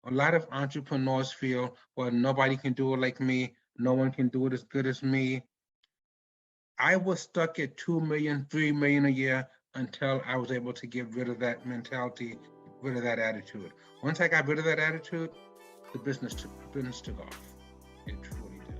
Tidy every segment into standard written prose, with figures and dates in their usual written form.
A lot of entrepreneurs feel, well, nobody can do it like me. No one can do it as good as me. I was stuck at 2 million, 3 million a year until I was able to get rid of that mentality, rid of that attitude. Once I got rid of that attitude, the business took off. It truly did.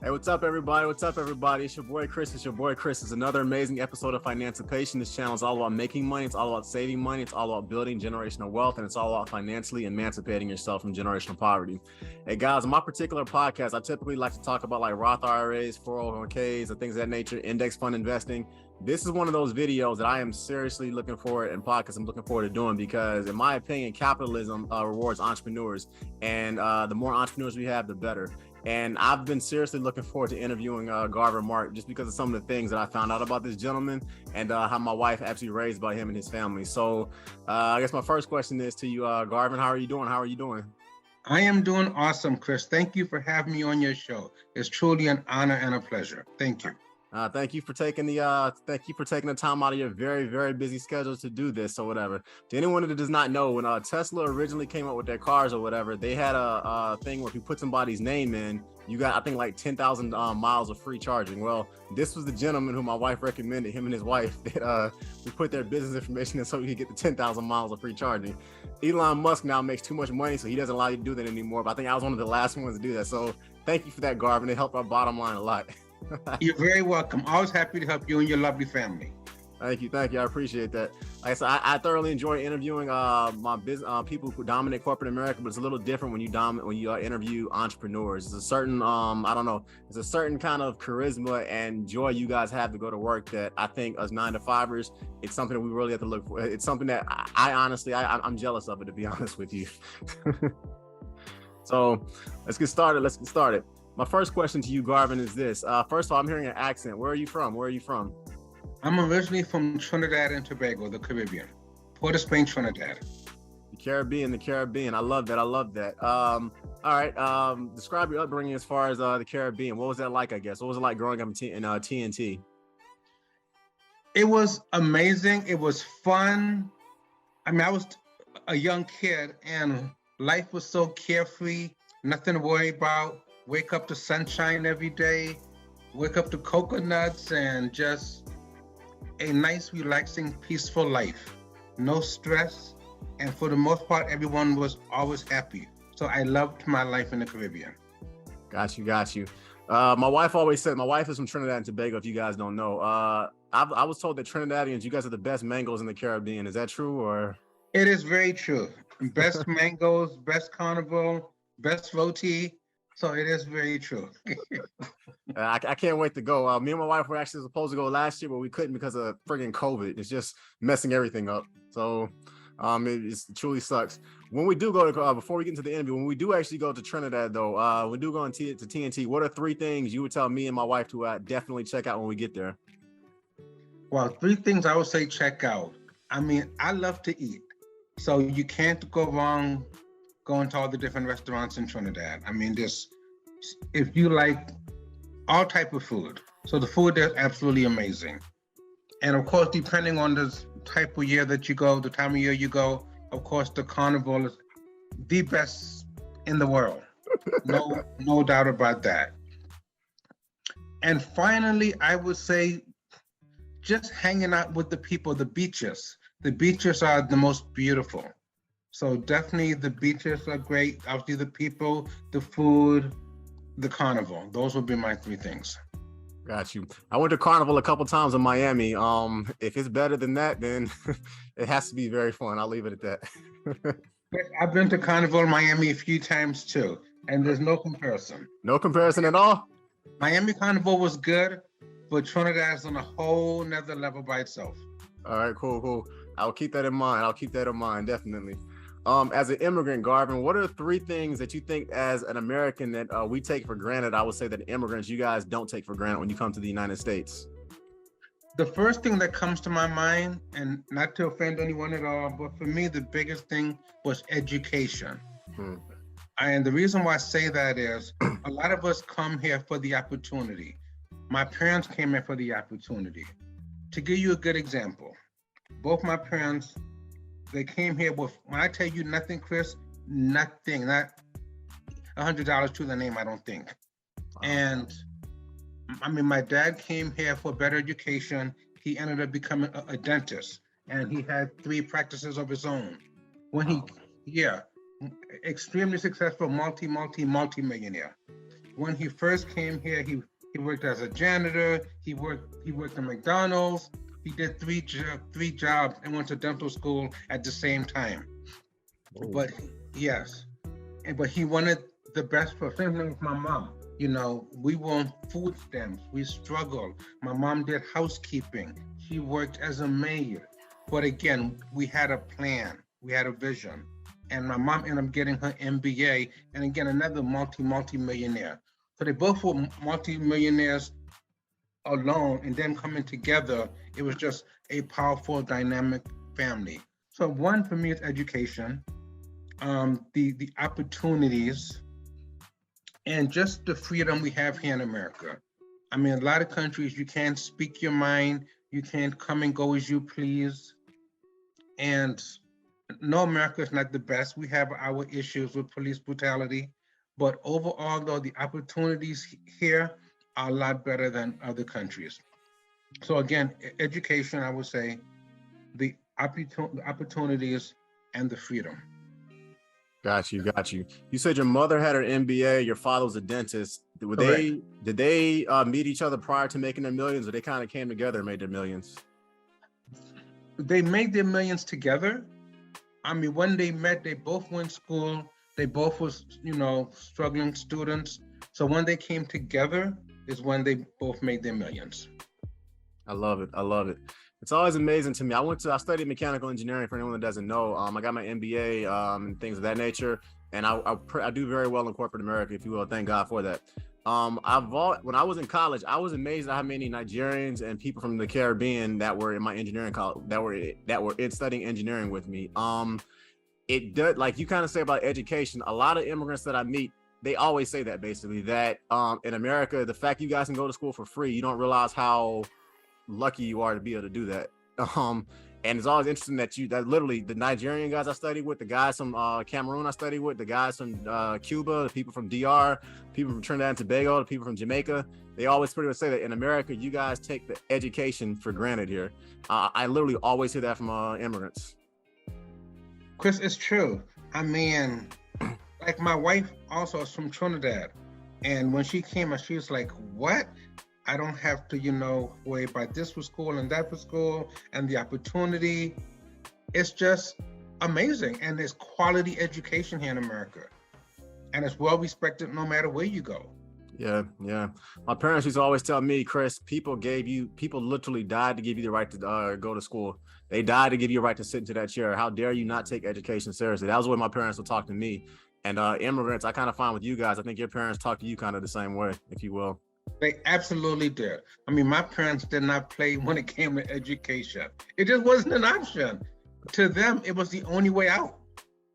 Hey, what's up, everybody? What's up, everybody? It's your boy Chris. It's your boy Chris. It's another amazing episode of Financipation. This channel is all about making money. It's all about saving money. It's all about building generational wealth, and it's all about financially emancipating yourself from generational poverty. Hey, guys, on my particular podcast, I typically like to talk about like Roth IRAs, 401ks, and things of that nature, index fund investing. This is one of those videos that I am seriously looking forward, and podcasts I'm looking forward to doing, because in my opinion, capitalism rewards entrepreneurs, and the more entrepreneurs we have, the better. And I've been seriously looking forward to interviewing Garvin Mark, just because of some of the things that I found out about this gentleman, and how my wife actually raised by him and his family. So I guess my first question is to you, Garvin. How are you doing? How are you doing? I am doing awesome, Chris. Thank you for having me on your show. It's truly an honor and a pleasure. Thank you. Thank you for taking the time out of your very, very busy schedule to do this or whatever. To anyone that does not know, when Tesla originally came out with their cars or whatever, they had a thing where if you put somebody's name in, you got, I think, like 10,000 miles of free charging. Well, this was the gentleman who my wife recommended, him and his wife, that we put their business information in so we could get the 10,000 miles of free charging. Elon Musk now makes too much money, so he doesn't allow you to do that anymore. But I think I was one of the last ones to do that. So thank you for that, Garvin. It helped our bottom line a lot. You're very welcome. Always happy to help you and your lovely family. Thank you. I appreciate that. Like I said, I thoroughly enjoy interviewing my business people who dominate corporate America, but it's a little different when you interview entrepreneurs. It's a certain I don't know, it's a certain kind of charisma and joy you guys have to go to work that I think us 9-to-5ers, it's something that we really have to look for. It's something that I honestly I'm jealous of it, to be honest with you. So let's get started. My first question to you, Garvin, is this. First of all, I'm hearing an accent. Where are you from? I'm originally from Trinidad and Tobago, the Caribbean. Port of Spain, Trinidad. The Caribbean. I love that. All right. Describe your upbringing as far as the Caribbean. What was that like, I guess? What was it like growing up in TNT? It was amazing. It was fun. I mean, I was a young kid and life was so carefree, nothing to worry about. Wake up to sunshine every day, wake up to coconuts, and just a nice, relaxing, peaceful life. No stress, and for the most part, everyone was always happy. So I loved my life in the Caribbean. Got you. My wife always said, my wife is from Trinidad and Tobago, if you guys don't know. I was told that Trinidadians, you guys are the best mangoes in the Caribbean. Is that true, or? It is very true. Best mangoes, best carnival, best roti. So it is very true. I can't wait to go. Me and my wife were actually supposed to go last year, but we couldn't because of friggin' COVID. It's just messing everything up. So it truly sucks. When we do go to, before we get into the interview, when we do actually go to Trinidad though, we do go to TNT, what are 3 things you would tell me and my wife to definitely check out when we get there? Well, 3 things I would say check out. I mean, I love to eat. So you can't go wrong going to all the different restaurants in Trinidad. I mean, if you like all type of food. So the food is absolutely amazing. And of course, depending on the type of year that you go, the time of year you go, of course, the carnival is the best in the world. No doubt about that. And finally, I would say just hanging out with the people, the beaches. The beaches are the most beautiful. So definitely the beaches are great. Obviously the people, the food, the carnival. Those would be my 3 things. Got you. I went to Carnival a couple times in Miami. If it's better than that, then it has to be very fun. I'll leave it at that. I've been to Carnival Miami a few times too, and there's no comparison. No comparison at all? Miami Carnival was good, but Trinidad's on a whole nother level by itself. All right, cool. I'll keep that in mind. Definitely. As an immigrant, Garvin, what are 3 things that you think as an American that we take for granted? I would say that immigrants, you guys don't take for granted when you come to the United States. The first thing that comes to my mind, and not to offend anyone at all, but for me, the biggest thing was education. And the reason why I say that is a lot of us come here for the opportunity. My parents came here for the opportunity. To give you a good example, both my parents, they came here with, when I tell you nothing, Chris, nothing, not $100 to the name, I don't think. And I mean, my dad came here for better education. He ended up becoming a dentist, and he had 3 practices of his own. When he, yeah, extremely successful, multi-millionaire. When he first came here, he worked as a janitor. He worked at McDonald's. He did three jobs and went to dental school at the same time. Oh. But yes, but he wanted the best for same thing with my mom. You know, we were on food stamps. We struggled. My mom did housekeeping. She worked as a maid. But again, we had a plan. We had a vision. And my mom ended up getting her MBA. And again, another multi-millionaire. So they both were multi-millionaires alone, and then coming together, it was just a powerful, dynamic family. So one for me is education, the opportunities, and just the freedom we have here in America. I mean, a lot of countries, you can't speak your mind, you can't come and go as you please. And no, America is not the best. We have our issues with police brutality, but overall, though, the opportunities here are a lot better than other countries. So again, education, I would say, the opportunities and the freedom. Got you. You said your mother had her MBA, your father was a dentist. Did they meet each other prior to making their millions, or they kind of came together and made their millions? They made their millions together. I mean, when they met, they both went to school. They both was, struggling students. So when they came together is when they both made their millions. I love it. It's always amazing to me. I studied mechanical engineering, for anyone that doesn't know. I got my MBA and things of that nature. And I do very well in corporate America, if you will. Thank God for that. When I was in college, I was amazed at how many Nigerians and people from the Caribbean that were in my engineering college, that were studying engineering with me. It does, like you kind of say about education, a lot of immigrants that I meet, they always say that basically, that in America, the fact you guys can go to school for free, you don't realize how lucky you are to be able to do that. And it's always interesting that literally the Nigerian guys I studied with, the guys from Cameroon I studied with, the guys from Cuba, the people from DR, people from Trinidad and Tobago, the people from Jamaica, they always pretty much say that in America, you guys take the education for granted here. I literally always hear that from immigrants. Chris, it's true. I mean, like my wife also is from Trinidad. And when she came, she was like, what? I don't have to, worry about this for school and that for school and the opportunity. It's just amazing. And there's quality education here in America. And it's well respected no matter where you go. Yeah. My parents used to always tell me, Chris, people literally died to give you the right to go to school. They died to give you a right to sit into that chair. How dare you not take education seriously? That was the way my parents would talk to me. And immigrants, I kind of find with you guys, I think your parents talk to you kind of the same way, if you will. They absolutely did. I mean, my parents did not play when it came to education. It just wasn't an option. To them, it was the only way out.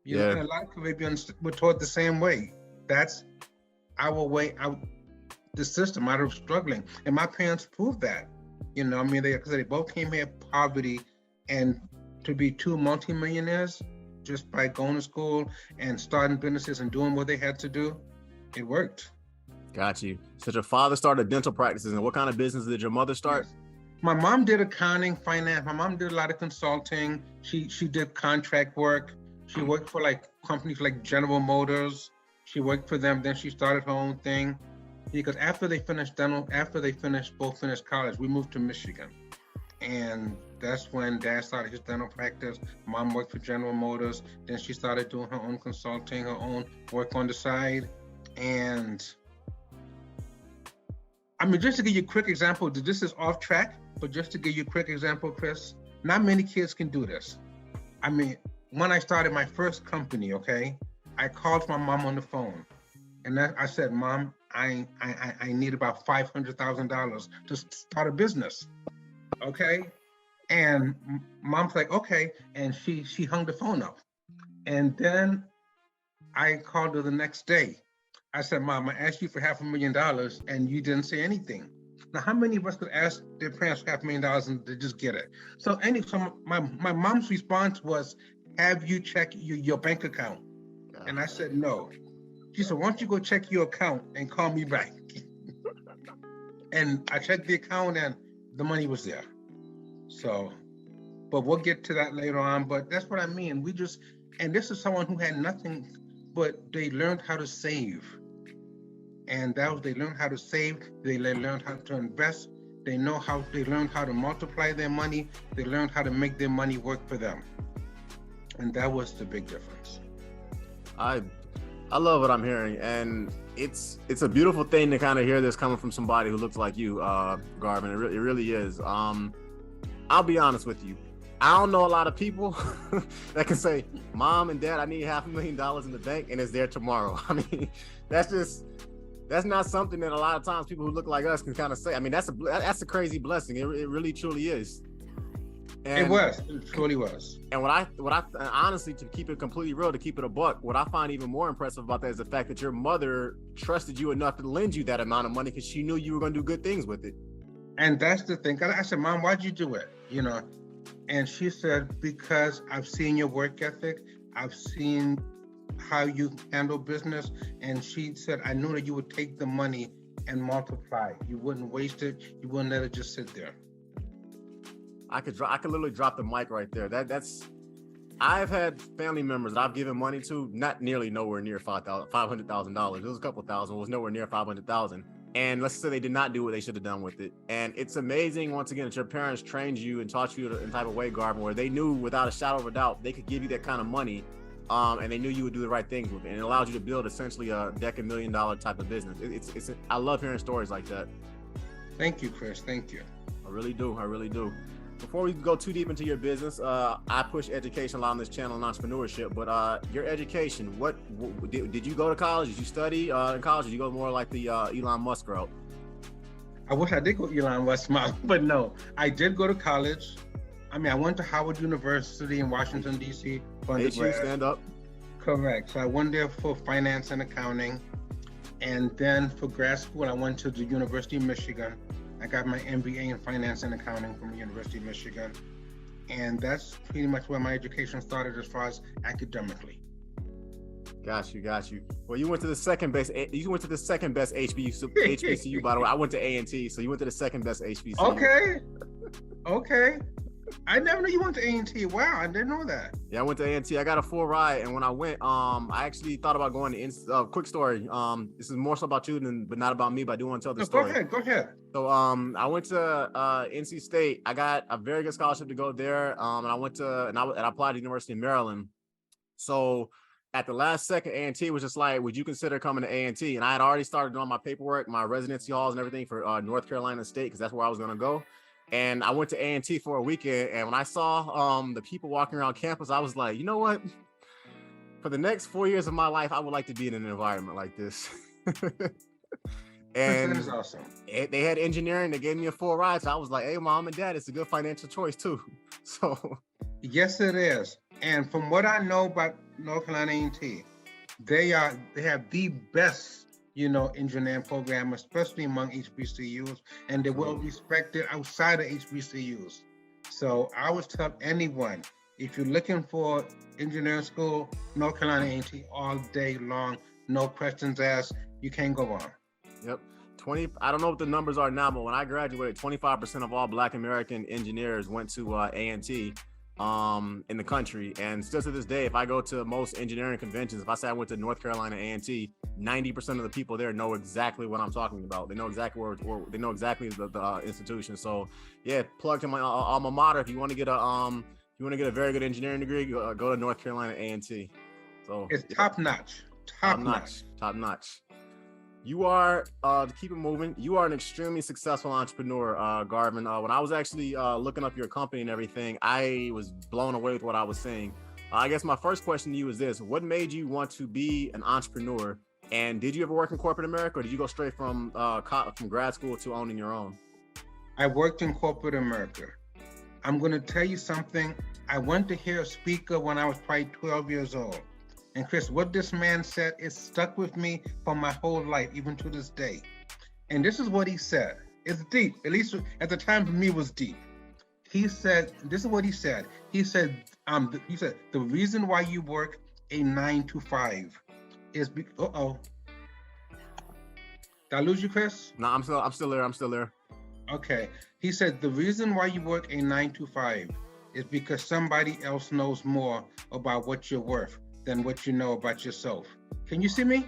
And a lot of Caribbeans were taught the same way. That's our way out the system, out of struggling. And my parents proved that. They both came here poverty, and to be 2 multimillionaires just by going to school and starting businesses and doing what they had to do, it worked. Got you. So your father started dental practices, and what kind of business did your mother start? Yes. My mom did accounting, finance. My mom did a lot of consulting. She did contract work. She worked for companies like General Motors. She worked for them. Then she started her own thing. Because after they both finished college, we moved to Michigan. And that's when Dad started his dental practice. Mom worked for General Motors. Then she started doing her own consulting, her own work on the side. And I mean, just to give you a quick example, this is off track, but just to give you a quick example, Chris, not many kids can do this. I mean, when I started my first company, okay, I called my mom on the phone, and I said, Mom, I need about $500,000 to start a business, okay? And Mom's like, okay, and she hung the phone up. And then I called her the next day. I said, Mom, I asked you for $500,000 and you didn't say anything. Now, how many of us could ask their parents for $500,000 and they just get it? So my mom's response was, have you checked your bank account? And I said, no. She said, why don't you go check your account and call me back? And I checked the account and the money was there. So, but we'll get to that later on. But that's what I mean. And this is someone who had nothing, but they learned how to save. And they learned how to save. They learned how to invest. They learned how to multiply their money. They learned how to make their money work for them. And that was the big difference. I love what I'm hearing, and it's a beautiful thing to kind of hear this coming from somebody who looks like you, Garvin. It really is. I'll be honest with you. I don't know a lot of people that can say, Mom and Dad, I need $500,000 in the bank, and it's there tomorrow. I mean, that's not something that a lot of times people who look like us can kind of say. I mean, that's a crazy blessing. It really truly is. And it truly was. And what I honestly, to keep it completely real, to keep it a buck, what I find even more impressive about that is the fact that your mother trusted you enough to lend you that amount of money because she knew you were going to do good things with it. And that's the thing. I said, Mom, why'd you do it? And she said, because I've seen your work ethic. I've seen how you handle business. And she said, I knew that you would take the money and multiply. You wouldn't waste it. You wouldn't let it just sit there. I could literally drop the mic right there. I've had family members that I've given money to, not nearly nowhere near $500,000. It was a couple thousand, it was nowhere near 500,000. And let's say they did not do what they should have done with it. And it's amazing, once again, that your parents trained you and taught you in type of way, Garvin, where they knew without a shadow of a doubt, they could give you that kind of money. And they knew you would do the right things with it. And it allowed you to build essentially a $10 million type of business. I love hearing stories like that. Thank you, Chris. Thank you. I really do. Before we go too deep into your business, I push education a lot on this channel and entrepreneurship, but your education, what did you go to college? Did you study in college? Did you go more like the Elon Musk route? I wish I did go Elon Musk route, but no, I did go to college. I mean, I went to Howard University in Washington, D.C. for undergrad. Stand up. Correct. So I went there for finance and accounting. And then for grad school, I went to the University of Michigan. I got my MBA in finance and accounting from the University of Michigan. And that's pretty much where my education started as far as academically. Got you. Well, you went to the second best HBCU, by the way. I went to A&T, so you went to the second best HBCU. Okay. I never knew you went to A&T. Wow, I didn't know that. Yeah, I went to A&T. I got a full ride, and when I went, I actually thought about going to quick story. This is more so about you but not about me, but I do want to tell the story. Go ahead. So I went to NC State. I got a very good scholarship to go there. And I applied to the University of Maryland. So at the last second, A&T was just like, would you consider coming to A&T? And I had already started doing my paperwork, my residency halls and everything for North Carolina State, because that's where I was going to go. And I went to A&T for a weekend, and when I saw the people walking around campus, I was like, you know what? For the next 4 years of my life, I would like to be in an environment like this. And that is awesome. They had engineering. They gave me a full ride, so I was like, hey, Mom and Dad, it's a good financial choice too. So yes, it is. And from what I know about North Carolina A&T, they have the best engineering program, especially among HBCUs, and they're well respected outside of HBCUs. So I would tell anyone, if you're looking for engineering school, North Carolina A&T all day long, no questions asked, you can't go wrong. Yep. I don't know what the numbers are now, but when I graduated, 25% of all Black American engineers went to A&T. In the country, and still to this day, if I go to most engineering conventions, if I say I went to North Carolina A&T, 90% of the people there know exactly what I'm talking about. They know exactly they know exactly the institution. So yeah, plug to my alma mater. If you want to get a very good engineering degree, go to North Carolina A&T. So it's top notch. You are, to keep it moving, you are an extremely successful entrepreneur, Garvin. When I was actually looking up your company and everything, I was blown away with what I was seeing. I guess my first question to you is this: what made you want to be an entrepreneur? And did you ever work in corporate America, or did you go straight from grad school to owning your own? I worked in corporate America. I'm going to tell you something. I went to hear a speaker when I was probably 12 years old. And Chris, what this man said, it stuck with me for my whole life, even to this day. And this is what he said. It's deep. At least at the time for me, it was deep. He said, this is what he said. He said, the reason why you work a 9 to 5 is uh-oh. Did I lose you, Chris? No, I'm still there. Okay. He said, the reason why you work a 9 to 5 is because somebody else knows more about what you're worth than what you know about yourself. Can you see me?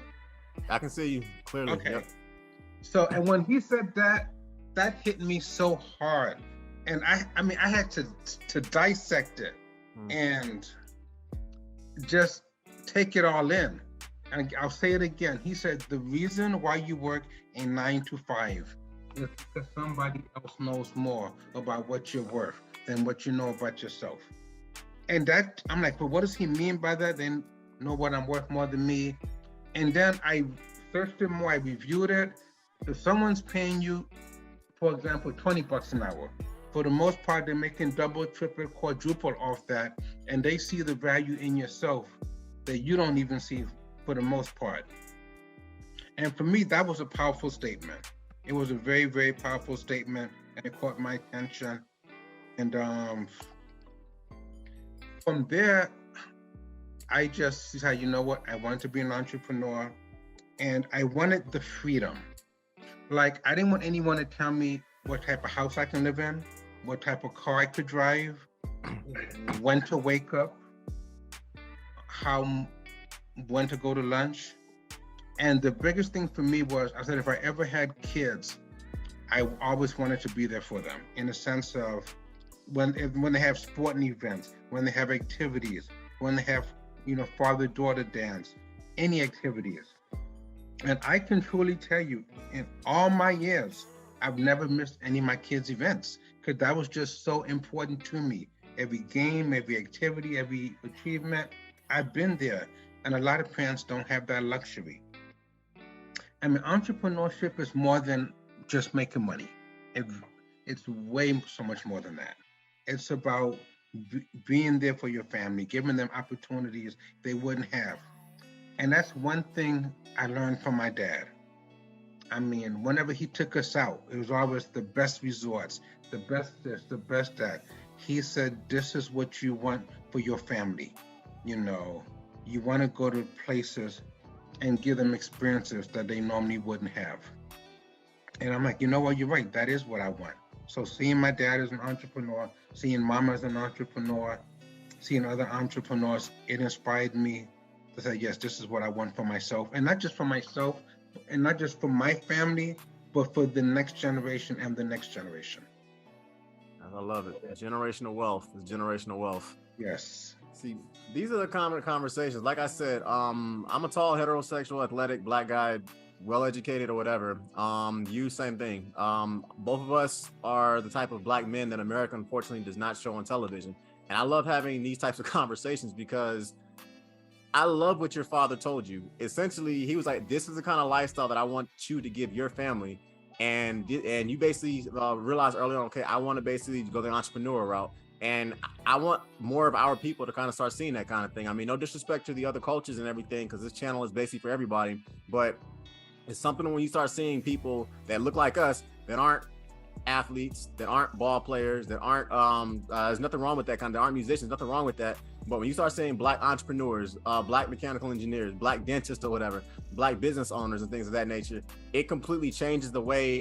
I can see you clearly. Okay. Yep. So, and when he said that, that hit me so hard. And I mean, I had to dissect it and just take it all in. And I'll say it again. He said, the reason why you work a 9 to 5 is because somebody else knows more about what you're worth than what you know about yourself. And that, I'm like, but what does he mean by that? They know what I'm worth more than me. And then I searched it more, I reviewed it. If someone's paying you, for example, $20 an hour, for the most part, they're making double, triple, quadruple off that, and they see the value in yourself that you don't even see for the most part. And for me, that was a powerful statement. It was a very, very powerful statement, and it caught my attention. And from there, I just decided, you know what, I wanted to be an entrepreneur, and I wanted the freedom. Like, I didn't want anyone to tell me what type of house I can live in, what type of car I could drive, when to wake up, when to go to lunch. And the biggest thing for me was, I said, if I ever had kids, I always wanted to be there for them, in the sense of when they have sporting events, when they have activities, when they have, father-daughter dance, any activities. And I can truly tell you, in all my years, I've never missed any of my kids' events, because that was just so important to me. Every game, every activity, every achievement, I've been there. And a lot of parents don't have that luxury. I mean, entrepreneurship is more than just making money. It's way so much more than that. It's about being there for your family, giving them opportunities they wouldn't have. And that's one thing I learned from my dad. I mean, whenever he took us out, it was always the best resorts, the best this, the best that. He said, this is what you want for your family. You want to go to places and give them experiences that they normally wouldn't have. And I'm like, you know what, you're right, that is what I want. So seeing my dad as an entrepreneur, seeing mama as an entrepreneur, seeing other entrepreneurs, it inspired me to say, yes, this is what I want for myself. And not just for myself, and not just for my family, but for the next generation and the next generation. I love it. Generational wealth is generational wealth. Yes. See, these are the common conversations. Like I said, I'm a tall, heterosexual, athletic, black guy, well-educated or whatever. You, same thing. Both of us are the type of black men that America unfortunately does not show on television. And I love having these types of conversations because I love what your father told you. Essentially, he was like, this is the kind of lifestyle that I want you to give your family. And you basically realized early on, okay, I want to basically go the entrepreneur route. And I want more of our people to kind of start seeing that kind of thing. I mean, no disrespect to the other cultures and everything, because this channel is basically for everybody. But it's something when you start seeing people that look like us, that aren't athletes, that aren't ball players, that aren't, there's nothing wrong with that kind of, there aren't musicians, nothing wrong with that. But when you start saying black entrepreneurs, black mechanical engineers, black dentists or whatever, black business owners and things of that nature, it completely changes the way,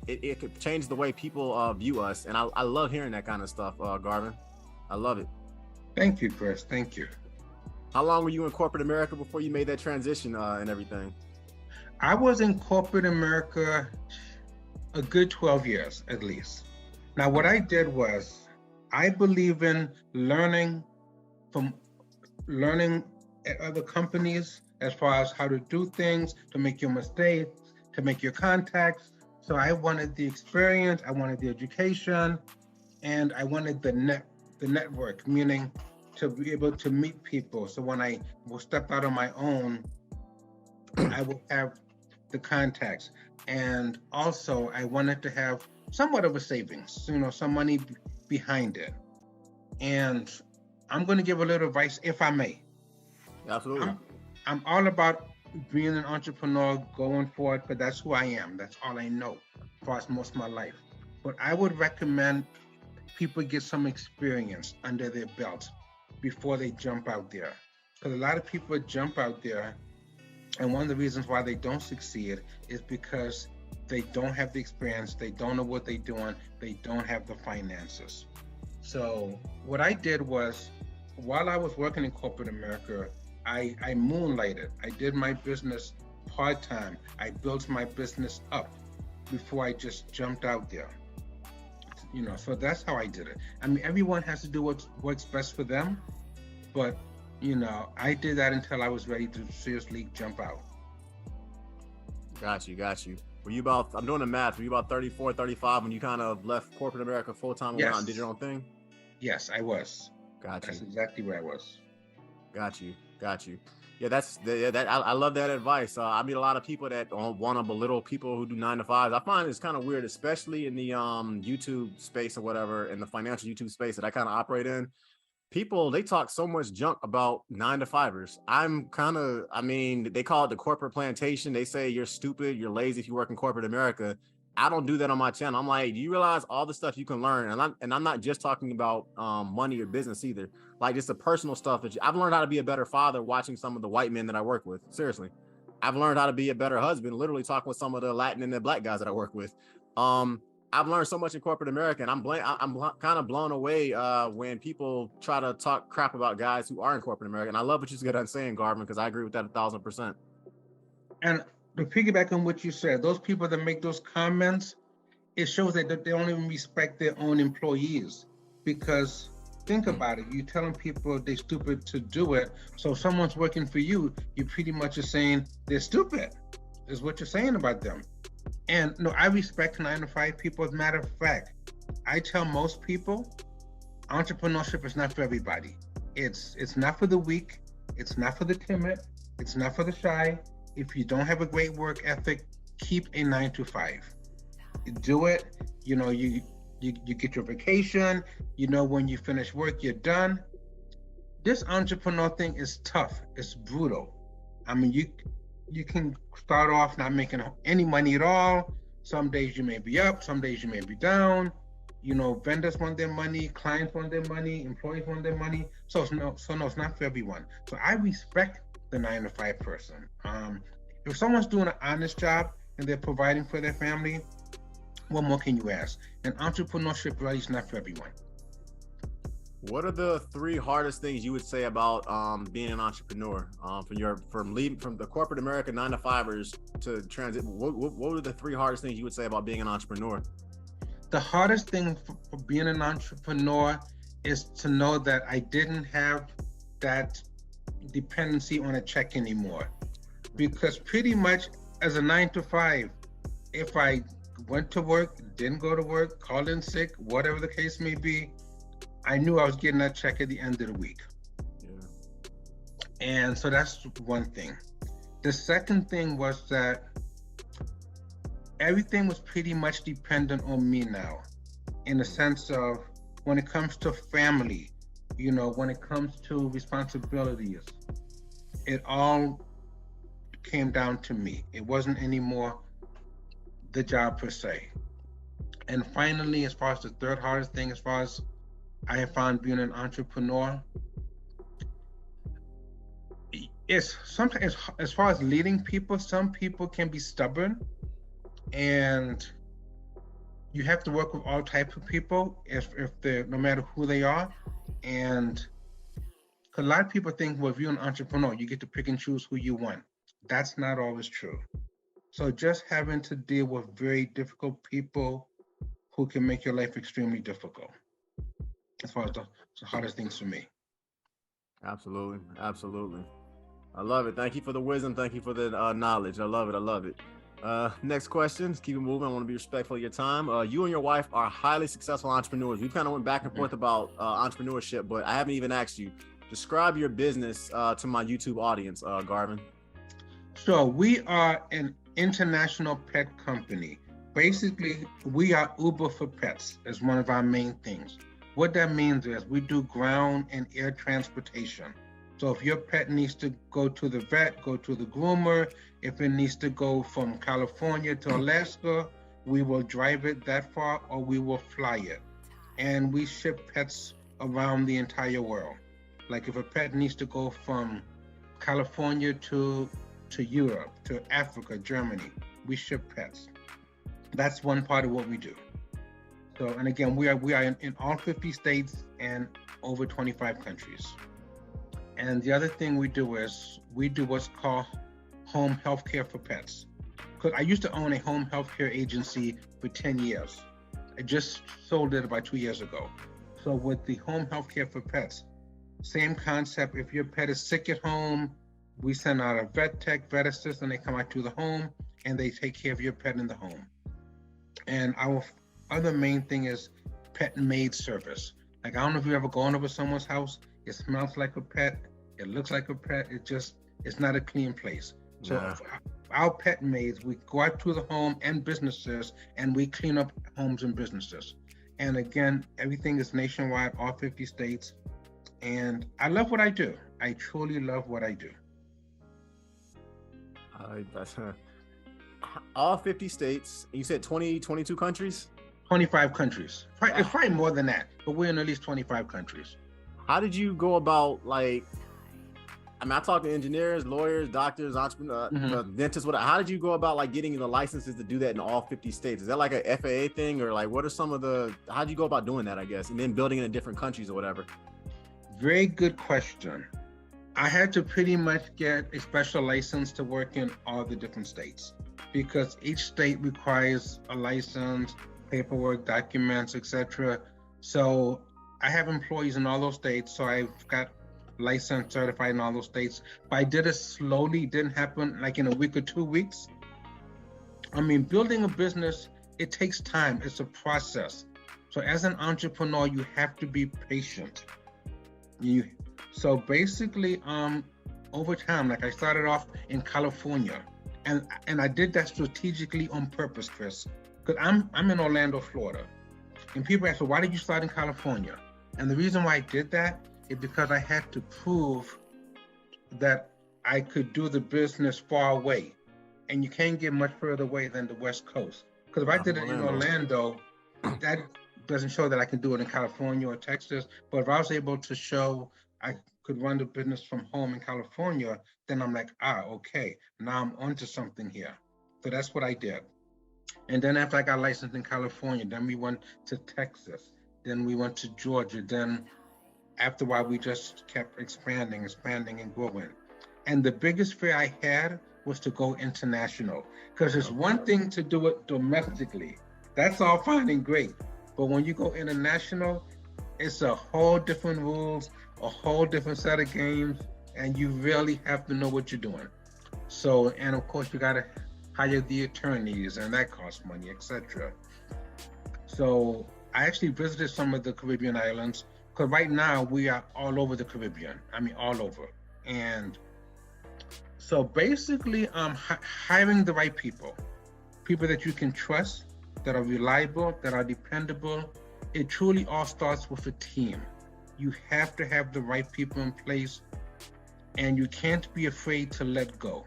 it could change the way people view us. And I love hearing that kind of stuff, Garvin. I love it. Thank you, Chris. Thank you. How long were you in corporate America before you made that transition and everything? I was in corporate America a good 12 years, at least. Now, what I did was, I believe in learning at other companies as far as how to do things, to make your mistakes, to make your contacts. So I wanted the experience, I wanted the education, and I wanted the network, meaning to be able to meet people. So when I will step out on my own, I will have the contacts. And also I wanted to have somewhat of a savings, some money behind it. And I'm going to give a little advice, if I may. Absolutely. I'm all about, being an entrepreneur going forward, but that's who I am. That's all I know for most of my life. But I would recommend people get some experience under their belt before they jump out there. Because a lot of people jump out there, and one of the reasons why they don't succeed is because they don't have the experience, they don't know what they're doing, they don't have the finances. So what I did was, while I was working in corporate America, I moonlighted. I did my business part-time. I built my business up before I just jumped out there. So that's how I did it. I mean, everyone has to do what works best for them, but I did that until I was ready to seriously jump out. Got you. Were you about, I'm doing the math, were you about 34, 35 when you kind of left corporate America full-time and went out and did your own thing? Yes, I was. Got you. That's exactly where I was. Got you. Yeah, I love that advice. I meet a lot of people that want to belittle people who do 9 to 5s. I find it's kind of weird, especially in the YouTube space or whatever, in the financial YouTube space that I kind of operate in. People, they talk so much junk about 9 to 5ers. They call it the corporate plantation. They say you're stupid, you're lazy if you work in corporate America. I don't do that on my channel. I'm like, do you realize all the stuff you can learn? And I'm not just talking about money or business either. Like just the personal stuff I've learned how to be a better father watching some of the white men that I work with. Seriously, I've learned how to be a better husband, literally talking with some of the Latin and the black guys that I work with. I've learned so much in corporate America, and I'm kind of blown away when people try to talk crap about guys who are in corporate America. And I love what you got on saying, Garvin, because I agree with that 1,000%. And to piggyback on what you said, those people that make those comments, it shows that they don't even respect their own employees. Because think about it, you're telling people they're stupid to do it. So if someone's working for you, you pretty much are saying they're stupid, is what you're saying about them. And no, I respect 9 to 5 people. As a matter of fact, I tell most people, entrepreneurship is not for everybody. It's not for the weak. It's not for the timid. It's not for the shy. If you don't have a great work ethic, keep a 9 to 5. Do it. You get your vacation. When you finish work, you're done. This entrepreneur thing is tough. It's brutal. I mean, you can start off not making any money at all. Some days you may be up, some days you may be down. Vendors want their money, clients want their money, employees want their money. So it's not for everyone. So I respect the 9 to 5 person. If someone's doing an honest job and they're providing for their family, what more can you ask? And entrepreneurship really is not for everyone. What are the 3 hardest things you would say about being an entrepreneur? From leaving from the corporate America 9 to 5ers to transit. What are the 3 hardest things you would say about being an entrepreneur? The hardest thing for being an entrepreneur is to know that I didn't have that dependency on a check anymore. Because pretty much as a 9 to 5, if I went to work, didn't go to work, called in sick, whatever the case may be, I knew I was getting that check at the end of the week. Yeah. And so that's one thing. The second thing was that everything was pretty much dependent on me now, in the sense of when it comes to family, when it comes to responsibilities, it all came down to me. It wasn't anymore the job per se. And finally, as far as the third hardest thing, as far as I have found being an entrepreneur, it's sometimes, as far as leading people, some people can be stubborn, and you have to work with all types of people if they're, no matter who they are. And a lot of people think, well, if you're an entrepreneur, you get to pick and choose who you want. That's not always true. So just having to deal with very difficult people who can make your life extremely difficult, as far as the hardest things for me. Absolutely. I love it. Thank you for the wisdom. Thank you for the knowledge. I love it. Next question. Let's keep it moving. I want to be respectful of your time. You and your wife are highly successful entrepreneurs. We kind of went back and forth about entrepreneurship, but I haven't even asked you. Describe your business to my YouTube audience, Garvin. So we are an international pet company. Basically, we are Uber for pets as one of our main things. What that means is we do ground and air transportation. So if your pet needs to go to the vet, go to the groomer. If it needs to go from California to Alaska, we will drive it that far or we will fly it. And we ship pets around the entire world. Like if a pet needs to go from California to Europe, to Africa, Germany, we ship pets. That's one part of what we do. So, and again, we are in all 50 states and over 25 countries. And the other thing we do is we do what's called home healthcare for pets. Because I used to own a home healthcare agency for 10 years. I just sold it about 2 years ago. So with the home healthcare for pets, same concept. If your pet is sick at home, we send out a vet tech, vet assistant, they come out to the home and they take care of your pet in the home. And our other main thing is pet maid service. Like, I don't know if you ever gone over someone's house, it smells like a pet, it looks like a pet, it's not a clean place. So Yeah. our pet maids, we go out to the home and businesses and we clean up homes and businesses. And again, everything is nationwide, all 50 states. And I love what I do. I truly love what I do. All 50 states. You said 22 countries? 25 countries. It's probably more than that, but we're in at least 25 countries. How did you go about, like, I mean, I talk to engineers, lawyers, doctors, entrepreneurs, dentists, whatever. How did you go about, like, getting the licenses to do that in all 50 states? Is that like a FAA thing, or like, what are some of how did you go about doing that, I guess, and then building it in different countries or whatever? Very good question. I had to pretty much get a special license to work in all the different states because each state requires a license, paperwork, documents, etc. So I have employees in all those states, so I've got licensed, certified in all those states. But I did it slowly. It didn't happen like in a week or 2 weeks. I mean, building a business, it takes time. It's a process. So as an entrepreneur, you have to be patient. So basically, over time, like I started off in California, and I did that strategically on purpose, Chris, because I'm in Orlando, Florida, and people ask, well, why did you start in California? And the reason why I did that is because I had to prove that I could do the business far away, and you can't get much further away than the West Coast. Because if I did it in Orlando, that doesn't show that I can do it in California or Texas. But if I was able to show I could run the business from home in California, then I'm like, okay, now I'm onto something here. So that's what I did. And then after I got licensed in California, then we went to Texas, then we went to Georgia. Then after a while, we just kept expanding and growing. And the biggest fear I had was to go international, because it's one thing to do it domestically. That's all fine and great. But when you go international, it's a whole different rules, a whole different set of games, and you really have to know what you're doing. So, and of course, you got to hire the attorneys, and that costs money, etc. So I actually visited some of the Caribbean islands, because right now we are all over the Caribbean. I mean, all over. And so basically, hiring the right people that you can trust, that are reliable, that are dependable. It truly all starts with a team. You have to have the right people in place, and you can't be afraid to let go.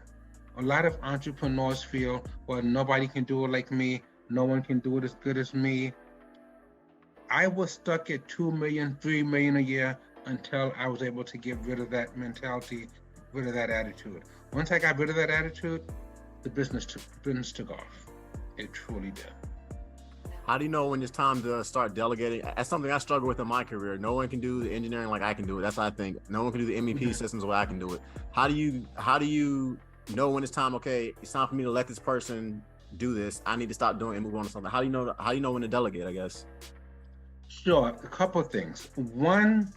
A lot of entrepreneurs feel, well, nobody can do it like me. No one can do it as good as me. I was stuck at 2 million, 3 million a year until I was able to get rid of that mentality, rid of that attitude. Once I got rid of that attitude, the business took off. It truly did. How do you know when it's time to start delegating? That's something I struggle with in my career. No one can do the engineering like I can do it. That's what I think. No one can do the MEP systems the way I can do it. How do you know when it's time? Okay, it's time for me to let this person do this. I need to stop doing it and move on to something. How do you know when to delegate, I guess? Sure, a couple of things. One,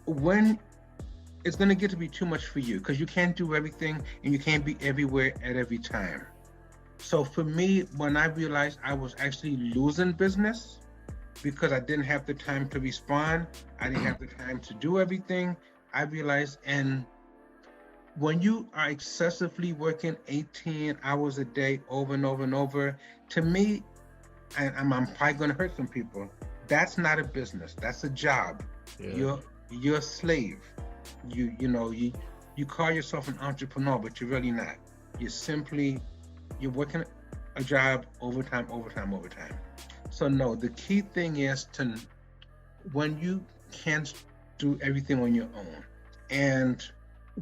when it's going to get to be too much for you, because you can't do everything and you can't be everywhere at every time. So for me, when I realized I was actually losing business because I didn't have the time to respond, I didn't have the time to do everything, I realized, and when you are excessively working 18 hours a day over and over and over, to me, and I'm probably going to hurt some people, that's not a business, that's a job. Yeah. you're a slave. You call yourself an entrepreneur, but you're really not. You're working a job overtime. So no, the key thing is when you can't do everything on your own, and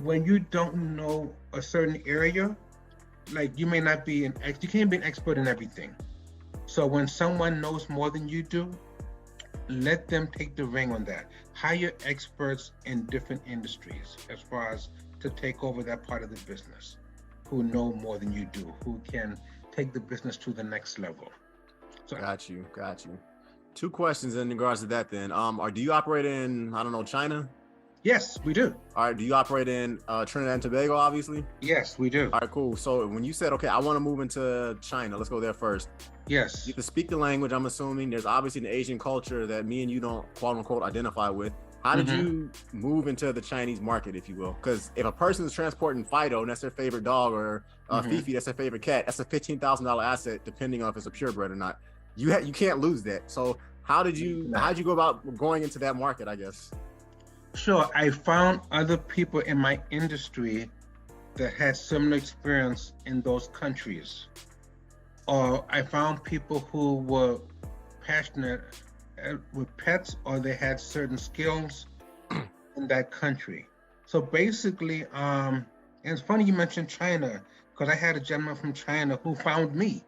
when you don't know a certain area, like you can't be an expert in everything. So when someone knows more than you do, let them take the ring on that. Hire experts in different industries as far as to take over that part of the business, who know more than you do, who can take the business to the next level. So, got you. Two questions in regards to that then. Do you operate in, I don't know, China? Yes, we do. All right, do you operate in Trinidad and Tobago, obviously? Yes, we do. All right, cool. So when you said, okay, I want to move into China, let's go there first. Yes. You can speak the language, I'm assuming. There's obviously an Asian culture that me and you don't, quote unquote, identify with. How did you move into the Chinese market, if you will? Because if a person is transporting Fido and that's their favorite dog, or Fifi, that's their favorite cat, that's a $15,000 asset, depending on if it's a purebred or not. You can't lose that. So how'd you go about going into that market, I guess? Sure. I found other people in my industry that had similar experience in those countries. Or I found people who were passionate with pets, or they had certain skills in that country. So basically, and it's funny you mentioned China, because I had a gentleman from China who found me.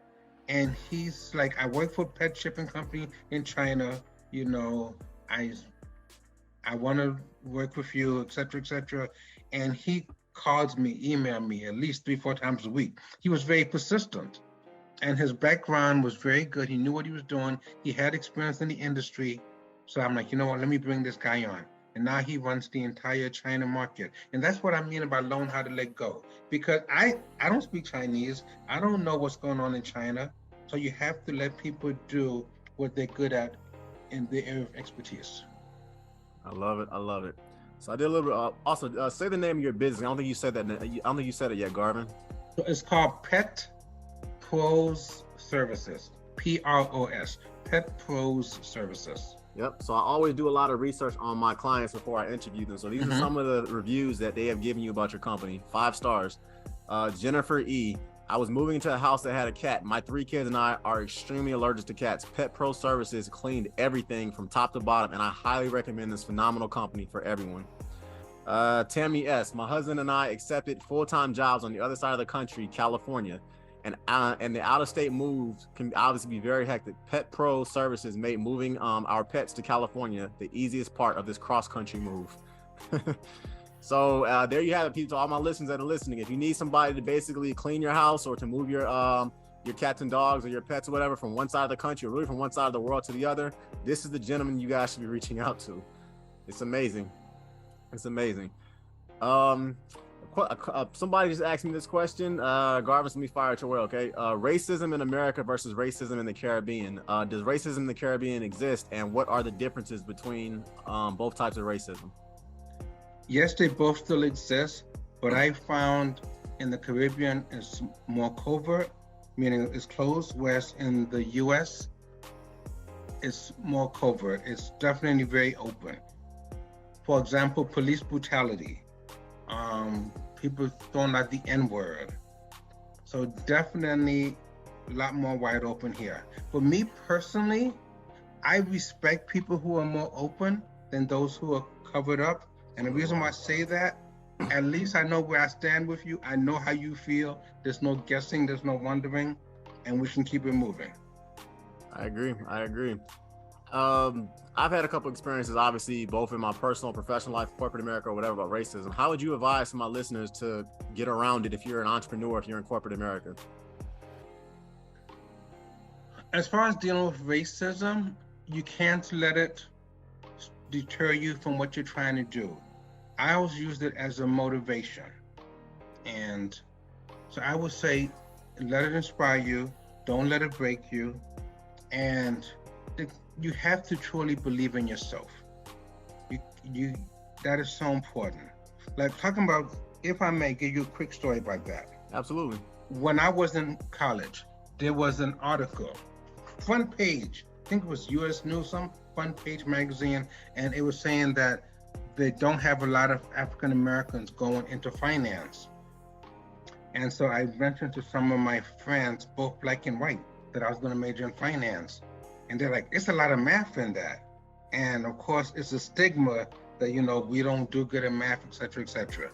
And he's like, I work for a pet shipping company in China, I want to work with you, et cetera. And he calls me, email me at least 3-4 times a week. He was very persistent, and his background was very good. He knew what he was doing. He had experience in the industry. So I'm like, you know what, let me bring this guy on. And now he runs the entire China market. And that's what I mean about learn how to let go. Because I don't speak Chinese. I don't know what's going on in China. So you have to let people do what they're good at in their area of expertise. I love it. So I did a little bit. Also, say the name of your business. I don't think you said that. I don't think you said it yet, Garvin. So it's called Pet Pros Services. PROS. Pet Pros Services. Yep. So I always do a lot of research on my clients before I interview them. So these are some of the reviews that they have given you about your company. 5 stars. Jennifer E. I was moving into a house that had a cat. My 3 kids and I are extremely allergic to cats. Pet Pro Services cleaned everything from top to bottom, and I highly recommend this phenomenal company for everyone. Tammy S. My husband and I accepted full-time jobs on the other side of the country, California, and the out-of-state moves can obviously be very hectic. Pet Pro Services made moving our pets to California the easiest part of this cross-country move. So there you have it, people. To all my listeners that are listening, if you need somebody to basically clean your house or to move your cats and dogs or your pets or whatever from one side of the country or really from one side of the world to the other, this is the gentleman you guys should be reaching out to. It's amazing. Somebody just asked me this question. Garvin, let me fire it your way, okay? Racism in America versus racism in the Caribbean. Does racism in the Caribbean exist, and what are the differences between both types of racism? Yes, they both still exist, but I found in the Caribbean it's more covert, meaning it's closed, whereas in the US, it's more covert. It's definitely very open. For example, police brutality, people throwing out the N-word. So definitely a lot more wide open here. For me personally, I respect people who are more open than those who are covered up. And the reason why I say that, at least I know where I stand with you. I know how you feel. There's no guessing, there's no wondering, and we can keep it moving. I agree. I've had a couple experiences, obviously, both in my personal, professional life, corporate America, or whatever, about racism. How would you advise my listeners to get around it if you're an entrepreneur, if you're in corporate America? As far as dealing with racism, you can't let it deter you from what you're trying to do. I always used it as a motivation. And so I would say, let it inspire you. Don't let it break you. And you have to truly believe in yourself. That is so important. Like talking about, if I may give you a quick story about that. Absolutely. When I was in college, there was an article, front page, I think it was US News, some front page magazine, and it was saying that they don't have a lot of African Americans going into finance. And so I mentioned to some of my friends, both black and white, that I was going to major in finance. And they're like, it's a lot of math in that. And of course, it's a stigma that, we don't do good in math, et cetera, et cetera.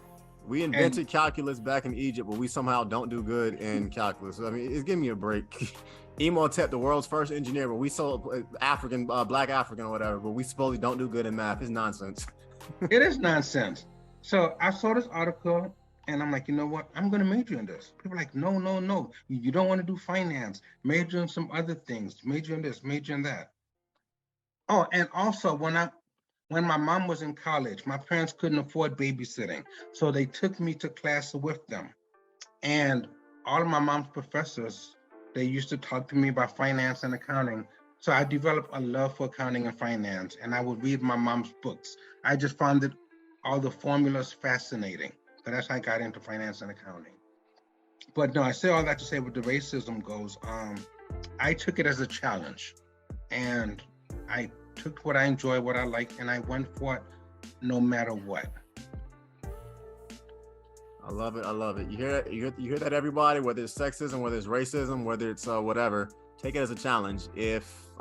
We invented calculus back in Egypt, but we somehow don't do good in calculus. I mean, give me a break. Imhotep, the world's first engineer, but we so African, black African or whatever, but we supposedly don't do good in math. It's nonsense. It is nonsense. So I saw this article and I'm like, you know what? I'm going to major in this. People are like, no. You don't want to do finance. Major in some other things. Major in this, major in that. Oh, and also when my mom was in college, my parents couldn't afford babysitting. So they took me to class with them. And all of my mom's professors, they used to talk to me about finance and accounting. So I developed a love for accounting and finance, and I would read my mom's books. I just found all the formulas fascinating. So that's how I got into finance and accounting. But no, I say all that to say what the racism goes, I took it as a challenge. And I took what I enjoy, what I like, and I went for it no matter what. I love it. You hear that, everybody? Whether it's sexism, whether it's racism, whether it's whatever, take it as a challenge. If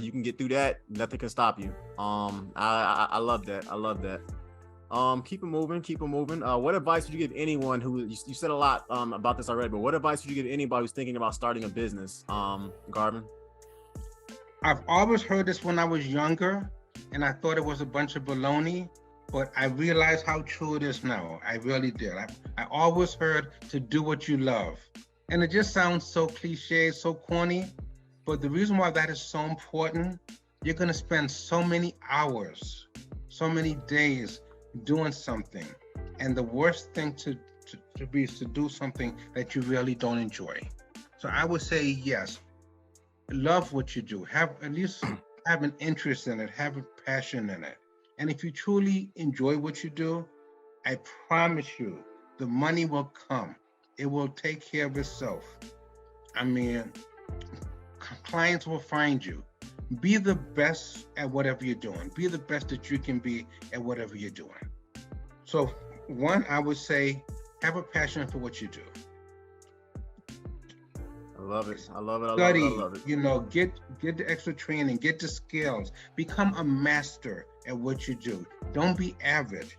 you can get through that, nothing can stop you. I love that. Keep it moving. What advice would you give anyone who, you said a lot about this already, but what advice would you give anybody who's thinking about starting a business, Garvin? I've always heard this when I was younger, and I thought it was a bunch of baloney, but I realized how true it is now. I really did. I always heard to do what you love. And it just sounds so cliche, so corny, but the reason why that is so important, you're gonna spend so many hours, so many days doing something. And the worst thing to be is to do something that you really don't enjoy. So I would say, yes, love what you do. At least have an interest in it, have a passion in it. And if you truly enjoy what you do, I promise you, the money will come. It will take care of itself. I mean, clients will find you. Be the best at whatever you're doing. Be the best that you can be at whatever you're doing. So one, I would say, have a passion for what you do. I love it. Study, get the extra training, get the skills, become a master at what you do. Don't be average,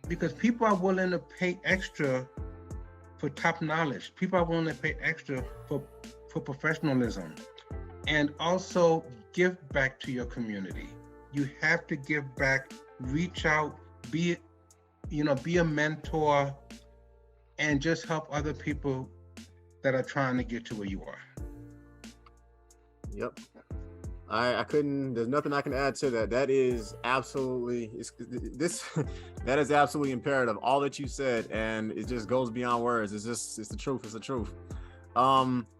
because people are willing to pay extra for top knowledge. People are willing to pay extra for professionalism. And also give back to your community. You have to give back, reach out, be a mentor, and just help other people that are trying to get to where you are. Yep. There's nothing I can add to that. That is absolutely, that is absolutely imperative. All that you said, and it just goes beyond words. It's the truth. It's the truth.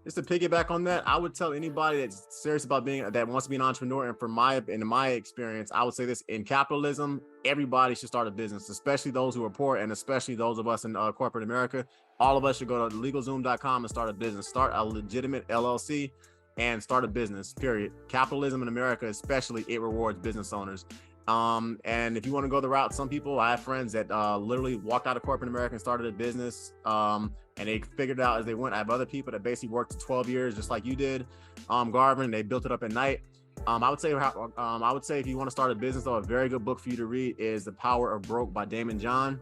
Just to piggyback on that, I would tell anybody that's serious about that wants to be an entrepreneur, and in my experience, I would say this: in capitalism, everybody should start a business, especially those who are poor, and especially those of us in corporate America. All of us should go to LegalZoom.com and start a business, start a legitimate LLC, and start a business, period. Capitalism in America, especially, it rewards business owners. And if you want to go the route, some people, I have friends that literally walked out of corporate America and started a business, and they figured it out as they went. I have other people that basically worked 12 years, just like you did, Garvin. They built it up at night. I would say if you want to start a business, though, a very good book for you to read is The Power of Broke by Damon John.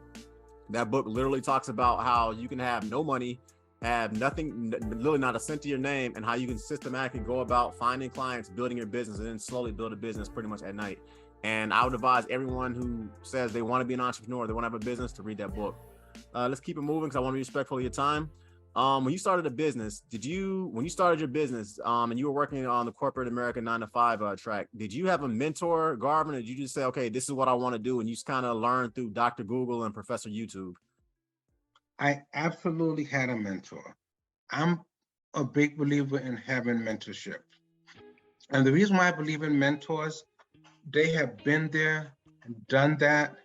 That book literally talks about how you can have no money, have nothing, literally not a cent to your name, and how you can systematically go about finding clients, building your business, and then slowly build a business pretty much at night. And I would advise everyone who says they want to be an entrepreneur, they want to have a business, to read that book. Let's keep it moving because I want to be respectful of your time. When you started a business, when you started your business and you were working on the corporate American 9-to-5 track, did you have a mentor, Garvin, or did you just say, okay, this is what I want to do, and you just kind of learned through Dr. Google and Professor YouTube? I absolutely had a mentor. I'm a big believer in having mentorship. And the reason why I believe in mentors, they have been there, done that,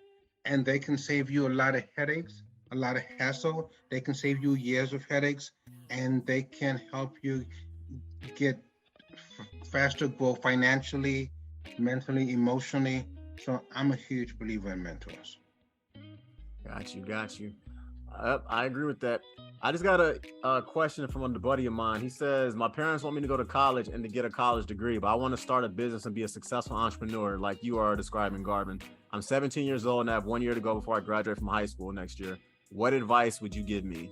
and they can save you a lot of headaches, a lot of hassle. They can save you years of headaches, and they can help you get faster growth financially, mentally, emotionally. So I'm a huge believer in mentors. Got you. I agree with that. I just got a question from a buddy of mine. He says, my parents want me to go to college and to get a college degree, but I want to start a business and be a successful entrepreneur like you are describing, Garvin. I'm 17 years old and I have 1 year to go before I graduate from high school next year. What advice would you give me?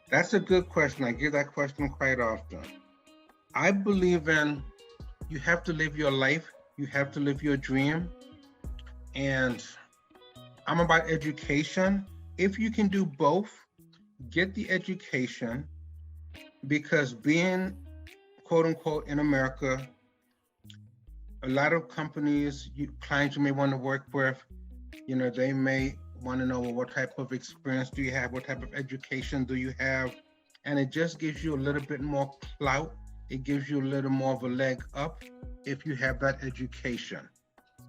That's a good question. I get that question quite often. I believe in you have to live your life. You have to live your dream. And I'm about education. If you can do both, get the education, because being quote unquote in America, a lot of companies, clients you may want to work with, they may want to know, well, what type of experience do you have? What type of education do you have? And it just gives you a little bit more clout. It gives you a little more of a leg up if you have that education.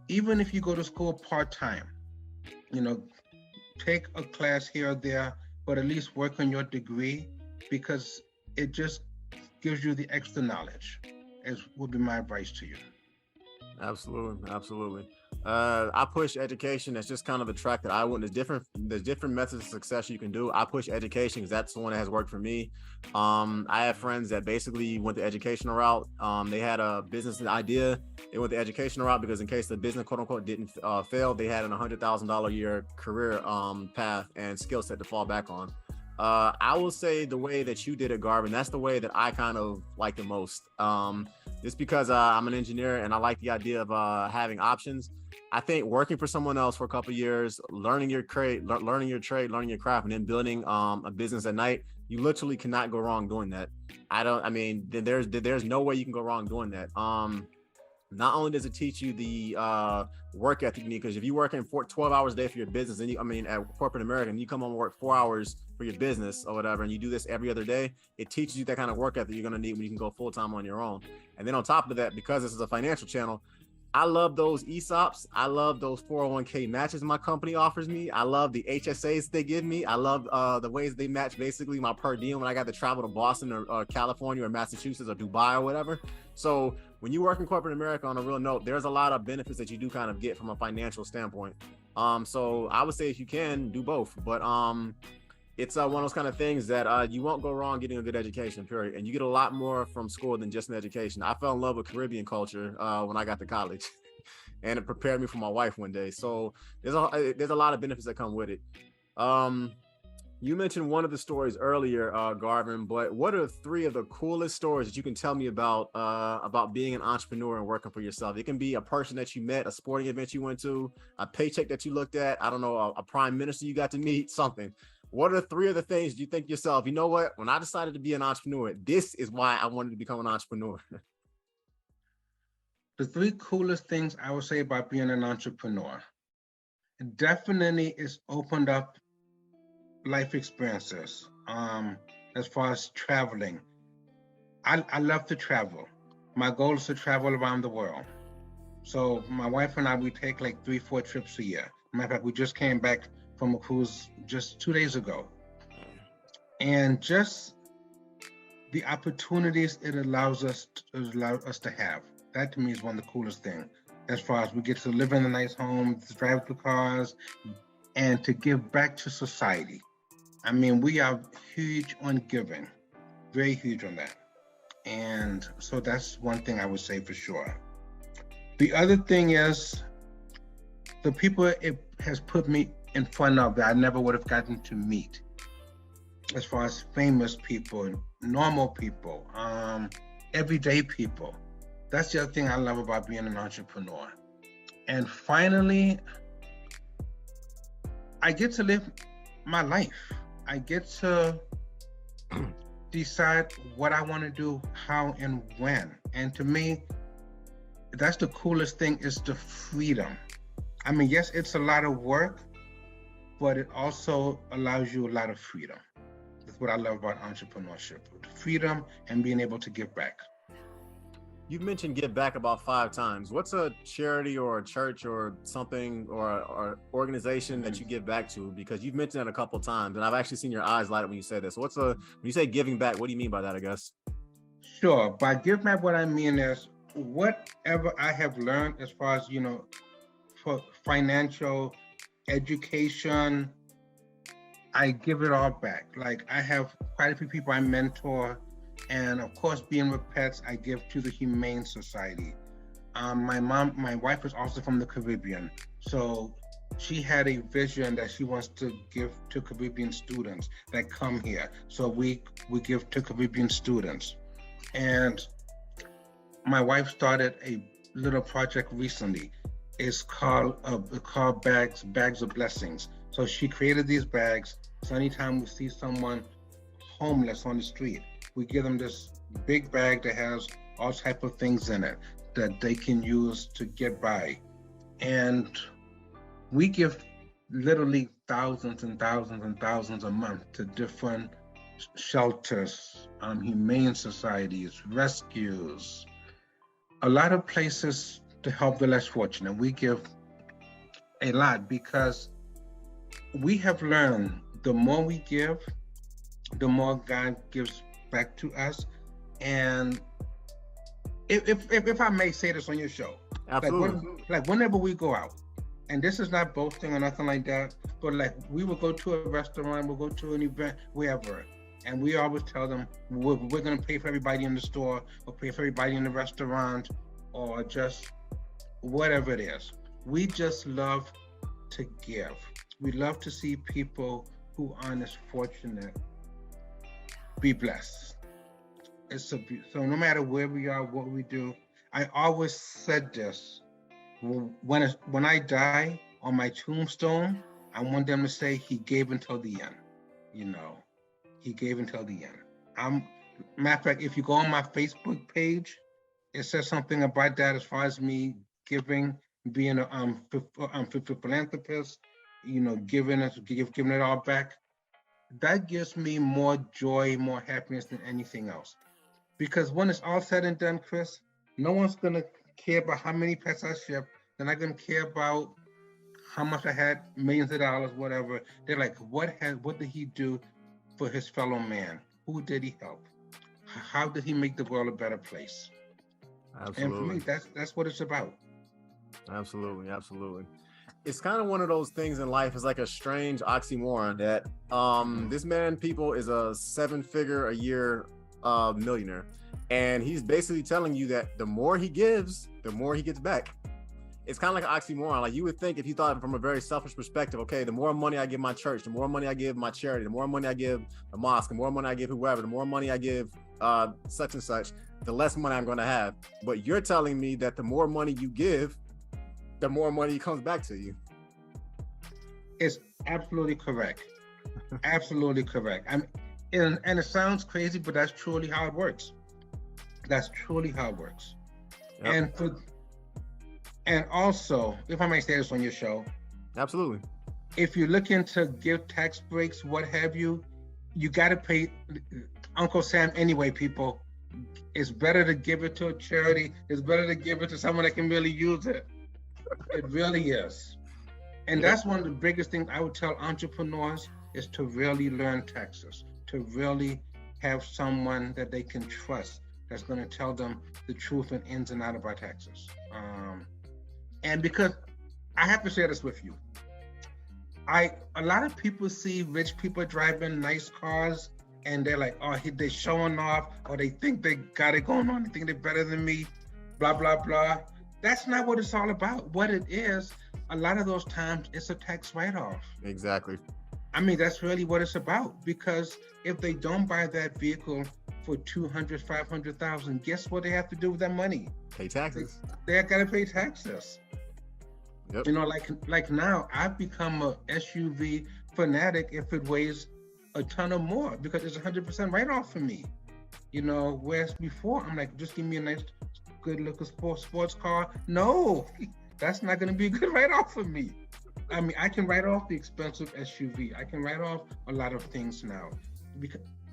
Even if you go to school part-time, take a class here or there, but at least work on your degree, because it just gives you the extra knowledge, would be my advice to you. Absolutely. I push education. That's just kind of the track that I went. There's different methods of success you can do. I push education because that's the one that has worked for me. I have friends that basically went the educational route. They had a business idea. They went the educational route because in case the business, quote unquote, didn't fail, they had an $100,000 a year career path and skill set to fall back on. I will say the way that you did it, Garvin, that's the way that I kind of like the most. Just because I'm an engineer and I like the idea of having options. I think working for someone else for a couple of years, learning your trade, learning your craft, and then building a business at night, you literally cannot go wrong doing that. There's no way you can go wrong doing that. Not only does it teach you the work ethic you need, because if you're working 12 hours a day for your business, and at corporate America, and you come home and work 4 hours for your business or whatever, and you do this every other day, it teaches you that kind of work ethic you're going to need when you can go full-time on your own. And then on top of that, because this is a financial channel, I love those ESOPs. I love those 401k matches my company offers me. I love the HSAs they give me. I love the ways they match basically my per diem when I got to travel to Boston or California or Massachusetts or Dubai or whatever. So when you work in corporate America, on a real note, there's a lot of benefits that you do kind of get from a financial standpoint. So I would say if you can, do both. But it's one of those kind of things that you won't go wrong getting a good education, period. And you get a lot more from school than just an education. I fell in love with Caribbean culture when I got to college and it prepared me for my wife one day. So there's a lot of benefits that come with it. You mentioned one of the stories earlier, Garvin, but what are 3 of the coolest stories that you can tell me about being an entrepreneur and working for yourself? It can be a person that you met, a sporting event you went to, a paycheck that you looked at, I don't know, a prime minister you got to meet, something. What are 3 of the things you think yourself, you know what, when I decided to be an entrepreneur, this is why I wanted to become an entrepreneur? The 3 coolest things I would say about being an entrepreneur, it definitely is opened up life experiences. As far as traveling, I love to travel. My goal is to travel around the world. So my wife and I, we take like 3-4 trips a year. Matter of fact, we just came back from a cruise just 2 days ago. And just the opportunities it allows us to have. That to me is one of the coolest things. As far as we get to live in a nice home, to drive the cars, and to give back to society. I mean, we are huge on giving, very huge on that. And so that's one thing I would say for sure. The other thing is the people it has put me in front of that I never would have gotten to meet, as far as famous people, normal people, everyday people. That's the other thing I love about being an entrepreneur. And finally, I get to live my life. I get to decide what I want to do, how and when. And to me, that's the coolest thing, is the freedom. I mean, yes, it's a lot of work, but it also allows you a lot of freedom. That's what I love about entrepreneurship, freedom and being able to give back. You've mentioned give back about 5 times. What's a charity or a church or something or organization that you give back to? Because you've mentioned it a couple of times, and I've actually seen your eyes light up when you say this. So when you say giving back, what do you mean by that, I guess? Sure. By give back, what I mean is, whatever I have learned as far as, for financial education, I give it all back. Like, I have quite a few people I mentor, and of course, being with pets, I give to the Humane Society. My wife is also from the Caribbean, so she had a vision that she wants to give to Caribbean students that come here. So we give to Caribbean students. And my wife started a little project recently. It's called Bags of Blessings. So she created these bags. So anytime we see someone homeless on the street, we give them this big bag that has all type of things in it that they can use to get by. And we give literally thousands and thousands and thousands a month to different shelters, humane societies, rescues, a lot of places to help the less fortunate. We give a lot because we have learned the more we give, the more God gives back to us. And if I may say this on your show, absolutely, like whenever we go out, and this is not boasting or nothing like that, but like we will go to a restaurant, we'll go to an event, wherever, and we always tell them we're going to pay for everybody in the store, or pay for everybody in the restaurant, or just whatever it is. We just love to give. We love to see people who aren't as fortunate be blessed. So no matter where we are, what we do, I always said this, when I die, on my tombstone, I want them to say he gave until the end. He gave until the end. Matter of fact, if you go on my Facebook page, it says something about that as far as me giving, being a philanthropist, giving it all back. That gives me more joy, more happiness than anything else. Because when it's all said and done, Chris, no one's gonna care about how many pets I ship. They're not gonna care about how much I had, millions of dollars, whatever. They're like, what did he do for his fellow man? Who did he help? How did he make the world a better place? Absolutely. And for me, that's what it's about. Absolutely, absolutely. It's kind of one of those things in life. It's like a strange oxymoron that this man, people, is a 7-figure a year millionaire, and he's basically telling you that the more he gives, the more he gets back. It's kind of like an oxymoron. Like, you would think, if you thought from a very selfish perspective, okay, the more money I give my church, the more money I give my charity, the more money I give the mosque, the more money I give whoever, the more money I give such and such, the less money I'm going to have. But you're telling me that the more money you give, the more money comes back to you. It's absolutely correct. Absolutely correct. And it sounds crazy, but that's truly how it works. That's truly how it works. Yep. And also, if I may say this on your show, absolutely. If you're looking to give tax breaks, what have you, you got to pay Uncle Sam anyway, people. It's better to give it to a charity. It's better to give it to someone that can really use it. It really is. And that's one of the biggest things I would tell entrepreneurs, is to really learn taxes, to really have someone that they can trust that's going to tell them the truth and ins and outs about taxes. And because I have to share this with you, a lot of people see rich people driving nice cars, and they're like, oh, they're showing off, or they think they got it going on, they think they're better than me, blah, blah, blah. That's not what it's all about. What it is, a lot of those times, it's a tax write-off. Exactly. I mean, that's really what it's about. Because if they don't buy that vehicle for $200,000, $500,000, guess what they have to do with that money? Pay taxes. They got to pay taxes. Yep. Like now, I've become a SUV fanatic if it weighs a ton or more, because it's 100% write-off for me. Whereas before, I'm like, just give me a nice, good-looking sports car. No, that's not going to be a good write-off for me. I mean, I can write off the expensive SUV. I can write off a lot of things now,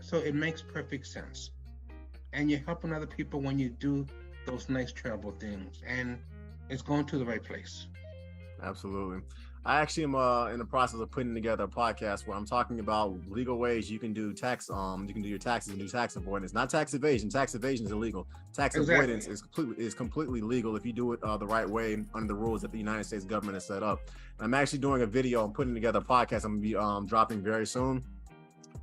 so it makes perfect sense. And you're helping other people when you do those nice travel things, and it's going to the right place. Absolutely. I actually am in the process of putting together a podcast where I'm talking about legal ways you can do tax. You can do your taxes and do tax avoidance. Not tax evasion. Tax evasion is illegal. Tax avoidance is completely legal if you do it the right way under the rules that the United States government has set up. And I'm actually doing a video and putting together a podcast. I'm gonna be dropping very soon.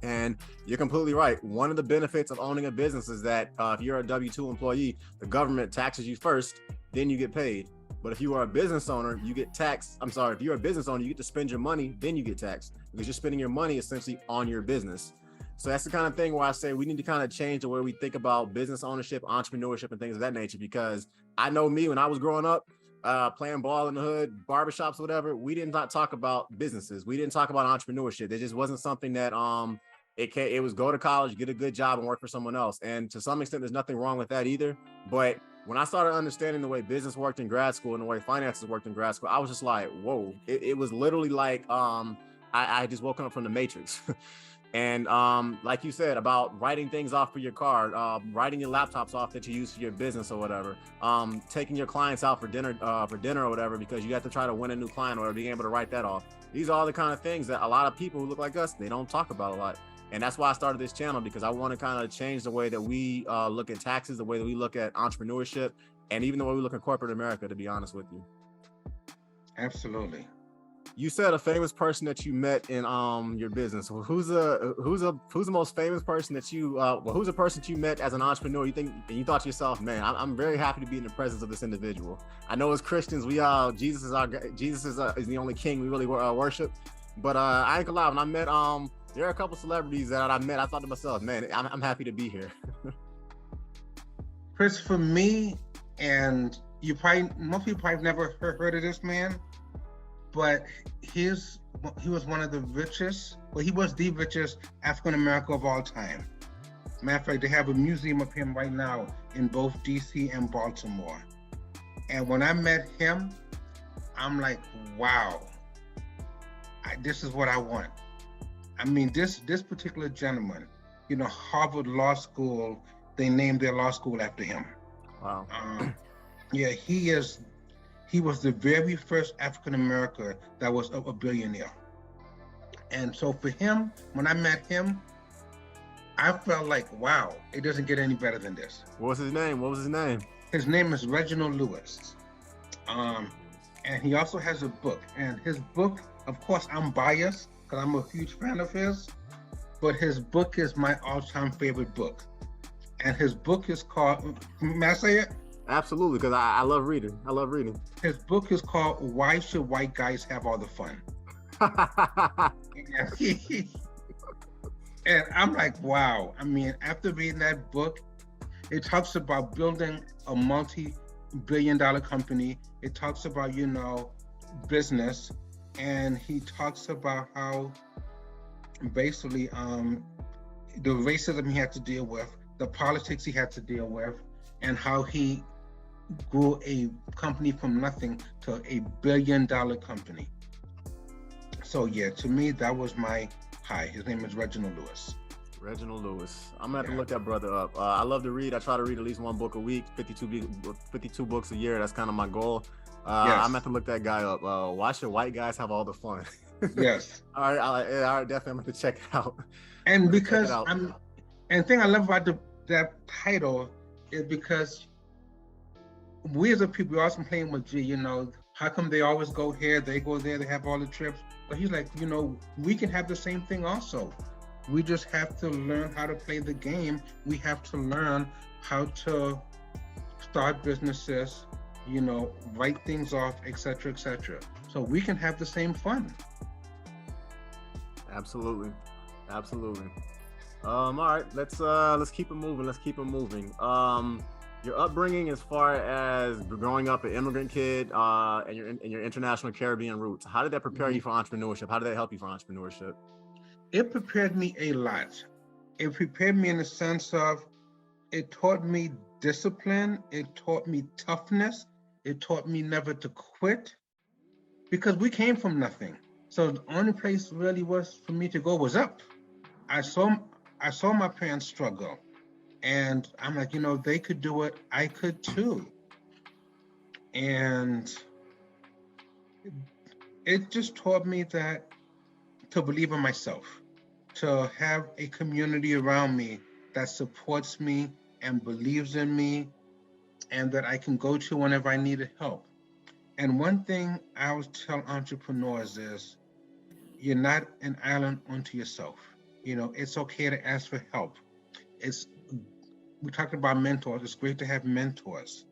And you're completely right. One of the benefits of owning a business is that if you're a W-2 employee, the government taxes you first, then you get paid. But if you are a business owner, you get taxed. I'm sorry, if you're a business owner, you get to spend your money, then you get taxed because you're spending your money essentially on your business. So that's the kind of thing where I say we need to kind of change the way we think about business ownership, entrepreneurship, and things of that nature. Because I know me when I was growing up, playing ball in the hood, barbershops, whatever, we did not talk about businesses. We didn't talk about entrepreneurship. It just wasn't something that it was go to college, get a good job, and work for someone else. And to some extent, there's nothing wrong with that either. But when I started understanding the way business worked in grad school and the way finances worked in grad school, I was just like, whoa, it was literally like I just woken up from the Matrix. And like you said about writing things off for your card, writing your laptops off that you use for your business or whatever, taking your clients out for dinner or whatever because you have to try to win a new client or being able to write that off. These are all the kind of things that a lot of people who look like us, they don't talk about a lot. And that's why I started this channel, because I want to kind of change the way that we look at taxes, the way that we look at entrepreneurship, and even the way we look at corporate America, to be honest with you. Absolutely. You said a famous person that you met in your business. Who's the most famous person that you who's a person that you met as an entrepreneur? You think and you thought to yourself, man, I'm very happy to be in the presence of this individual. I know as Christians, Jesus is the only king we really worship. But I ain't gonna lie, when I met there are a couple celebrities that I met. I thought to myself, man, I'm happy to be here. Chris, for me, and most people probably never heard of this man, but he was one of the richest. Well, he was the richest African American of all time. Matter of fact, they have a museum of him right now in both DC and Baltimore. And when I met him, I'm like, wow, this is what I want. I mean, this particular gentleman, Harvard Law School, they named their law school after him. Wow. Yeah, he was the very first African American that was a billionaire. And so for him, when I met him, I felt like, wow, it doesn't get any better than this. What was his name? His name is Reginald Lewis. And he also has a book. And his book, of course, I'm biased, because I'm a huge fan of his, but his book is my all-time favorite book. And his book is called, may I say it? Absolutely, because I love reading. His book is called Why Should White Guys Have All the Fun? And I'm like, wow. I mean, after reading that book, it talks about building a multi-billion-dollar company. It talks about, business. And he talks about how basically the racism he had to deal with, the politics he had to deal with, and how he grew a company from nothing to a billion-dollar company. So yeah, to me, that was my high. His name is Reginald Lewis. Reginald Lewis. I'm gonna have to look that brother up. I love to read. I try to read at least one book a week, 52 books a year. That's kind of my goal. Yes. I'm gonna have to look that guy up. Why should white guys have all the fun? Yes. All right, definitely I'm gonna to check it out. And because and the thing I love about that title is because we as a people, we always complain with how come they always go here, they go there, they have all the trips. But he's like, we can have the same thing also. We just have to learn how to play the game. We have to learn how to start businesses, write things off, etc., etc. So we can have the same fun. Absolutely. All right, let's keep it moving. Your upbringing as far as growing up an immigrant kid and your international Caribbean roots, how did that prepare you for entrepreneurship? How did that help you for entrepreneurship? It prepared me a lot. It prepared me in the sense of it taught me discipline, it taught me toughness, it taught me never to quit, because we came from nothing. So the only place really was for me to go was up. I saw my parents struggle, and I'm like, they could do it, I could too. And it just taught me that to believe in myself, to have a community around me that supports me and believes in me, and that I can go to whenever I needed help. And one thing I always tell entrepreneurs is, you're not an island unto yourself. You know, it's okay to ask for help. It's We talked about mentors. It's great to have mentors.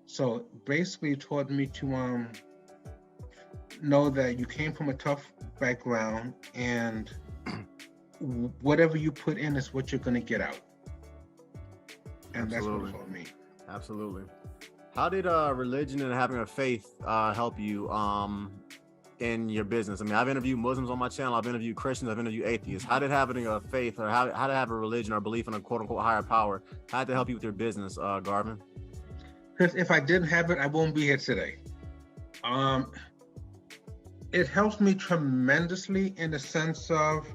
So basically, it taught me to know that you came from a tough background, and whatever you put in is what you're going to get out. And that's what it taught me. Absolutely. How did religion and having a faith help you in your business? I mean, I've interviewed Muslims on my channel. I've interviewed Christians. I've interviewed atheists. How did having a faith, or how to have a religion or belief in a quote unquote higher power, how did it help you with your business, Garvin? Because if I didn't have it, I won't be here today. It helps me tremendously in the sense of,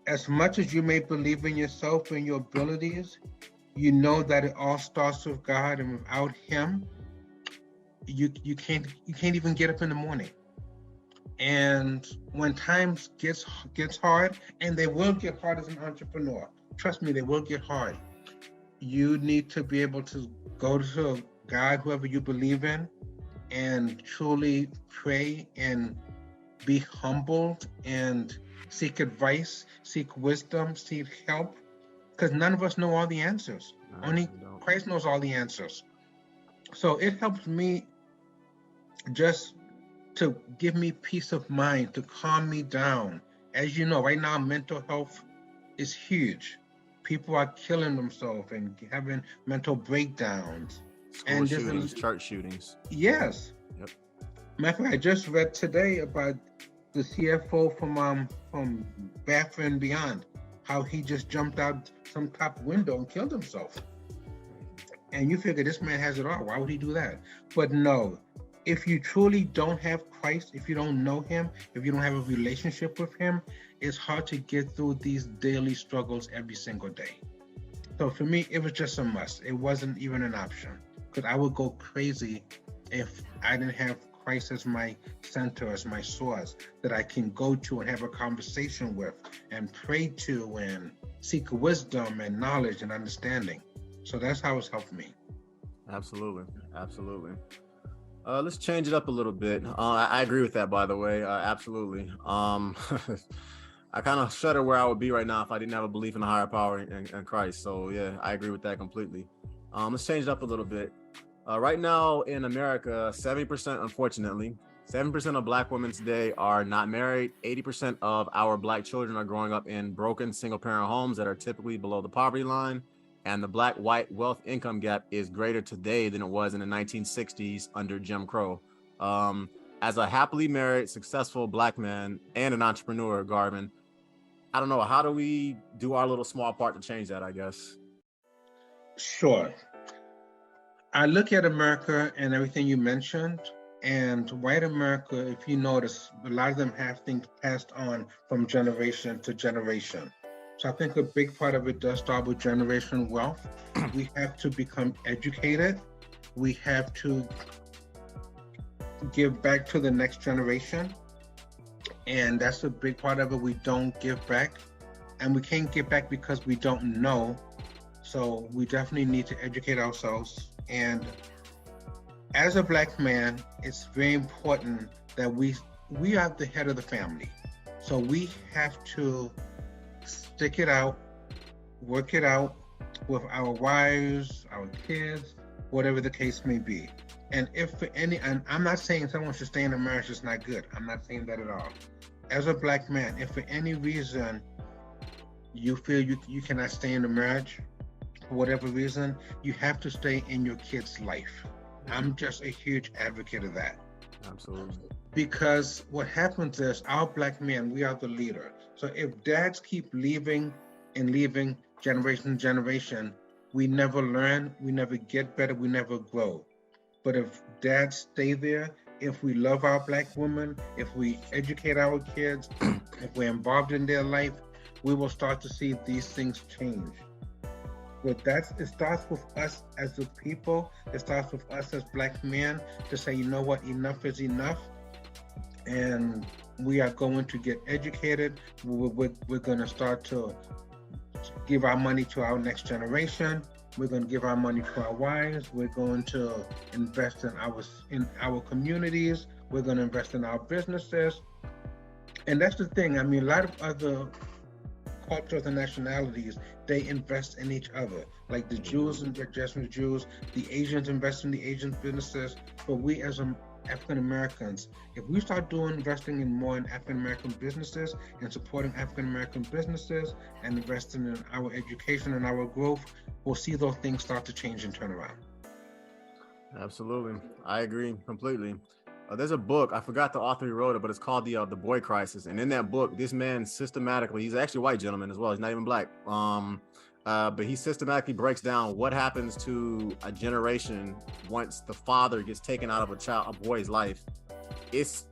as much as you may believe in yourself and your abilities, you know that it all starts with God, and without Him, you can't even get up in the morning. And when times gets hard, and they will get hard as an entrepreneur, trust me, they will get hard. You need to be able to go to God, whoever you believe in, and truly pray and be humbled and seek advice, seek wisdom, seek help, because none of us know all the answers. Only Christ knows all the answers. So it helps me just to give me peace of mind, to calm me down. As you know, right now, mental health is huge. People are killing themselves and having mental breakdowns. School shootings, church shootings. Yes. Yep. Matter of fact, I just read today about the CFO from Bath and Beyond, how he just jumped out some top window and killed himself. And you figure this man has it all. Why would he do that? But no, if you truly don't have Christ, if you don't know Him, if you don't have a relationship with Him, it's hard to get through these daily struggles every single day. So for me, it was just a must. It wasn't even an option, because I would go crazy if I didn't have Christ as my center, as my source, that I can go to and have a conversation with and pray to and seek wisdom and knowledge and understanding. So that's how it's helped me. Absolutely. Let's change it up a little bit. I agree with that, by the way. Absolutely. I kind of shudder where I would be right now if I didn't have a belief in a higher power in Christ. So yeah, I agree with that completely. Let's change it up a little bit. Right now in America, 70%, unfortunately, 7% of Black women today are not married. 80% of our Black children are growing up in broken single-parent homes that are typically below the poverty line. And the Black-white wealth income gap is greater today than it was in the 1960s under Jim Crow. As a happily married, successful Black man and an entrepreneur, Garvin, I don't know, how do we do our little small part to change that, I guess? Sure. I look at America and everything you mentioned, and white America, if you notice, a lot of them have things passed on from generation to generation. So I think a big part of it does start with generational wealth. We have to become educated. We have to give back to the next generation. And that's a big part of it. We don't give back. And we can't give back because we don't know. So we definitely need to educate ourselves. And as a Black man, it's very important that we are the head of the family. So we have to stick it out, work it out with our wives, our kids, whatever the case may be. And if for any, and I'm not saying someone should stay in a marriage that's not good. I'm not saying that at all. As a Black man, if for any reason you feel you cannot stay in a marriage, for whatever reason, you have to stay in your kid's life. I'm just a huge advocate of that. Absolutely. Because what happens is, our Black men, we are the leader. So if dads keep leaving and leaving generation to generation, we never learn, we never get better, we never grow. But if dads stay there, if we love our Black women, if we educate our kids, if we're involved in their life, we will start to see these things change. But it starts with us as a people. It starts with us as Black men to say, you know what, enough is enough. and we are going to get educated. We're going to start to give our money to our next generation. We're going to give our money to our wives. We're going to invest in our communities. We're going to invest in our businesses. And that's the thing. I mean, a lot of other cultures and nationalities, they invest in each other. Like the Jews invest in the Jews, the Asians invest in the Asian businesses. But we as African Americans, if we start investing in more in African American businesses and supporting African American businesses and investing in our education and our growth, we'll see those things start to change and turn around. Absolutely. I agree completely. There's a book, I forgot the author who wrote it, but it's called The Boy Crisis. And in that book, this man systematically, he's actually a white gentleman as well, he's not even black, but he systematically breaks down what happens to a generation once the father gets taken out of a boy's life. It's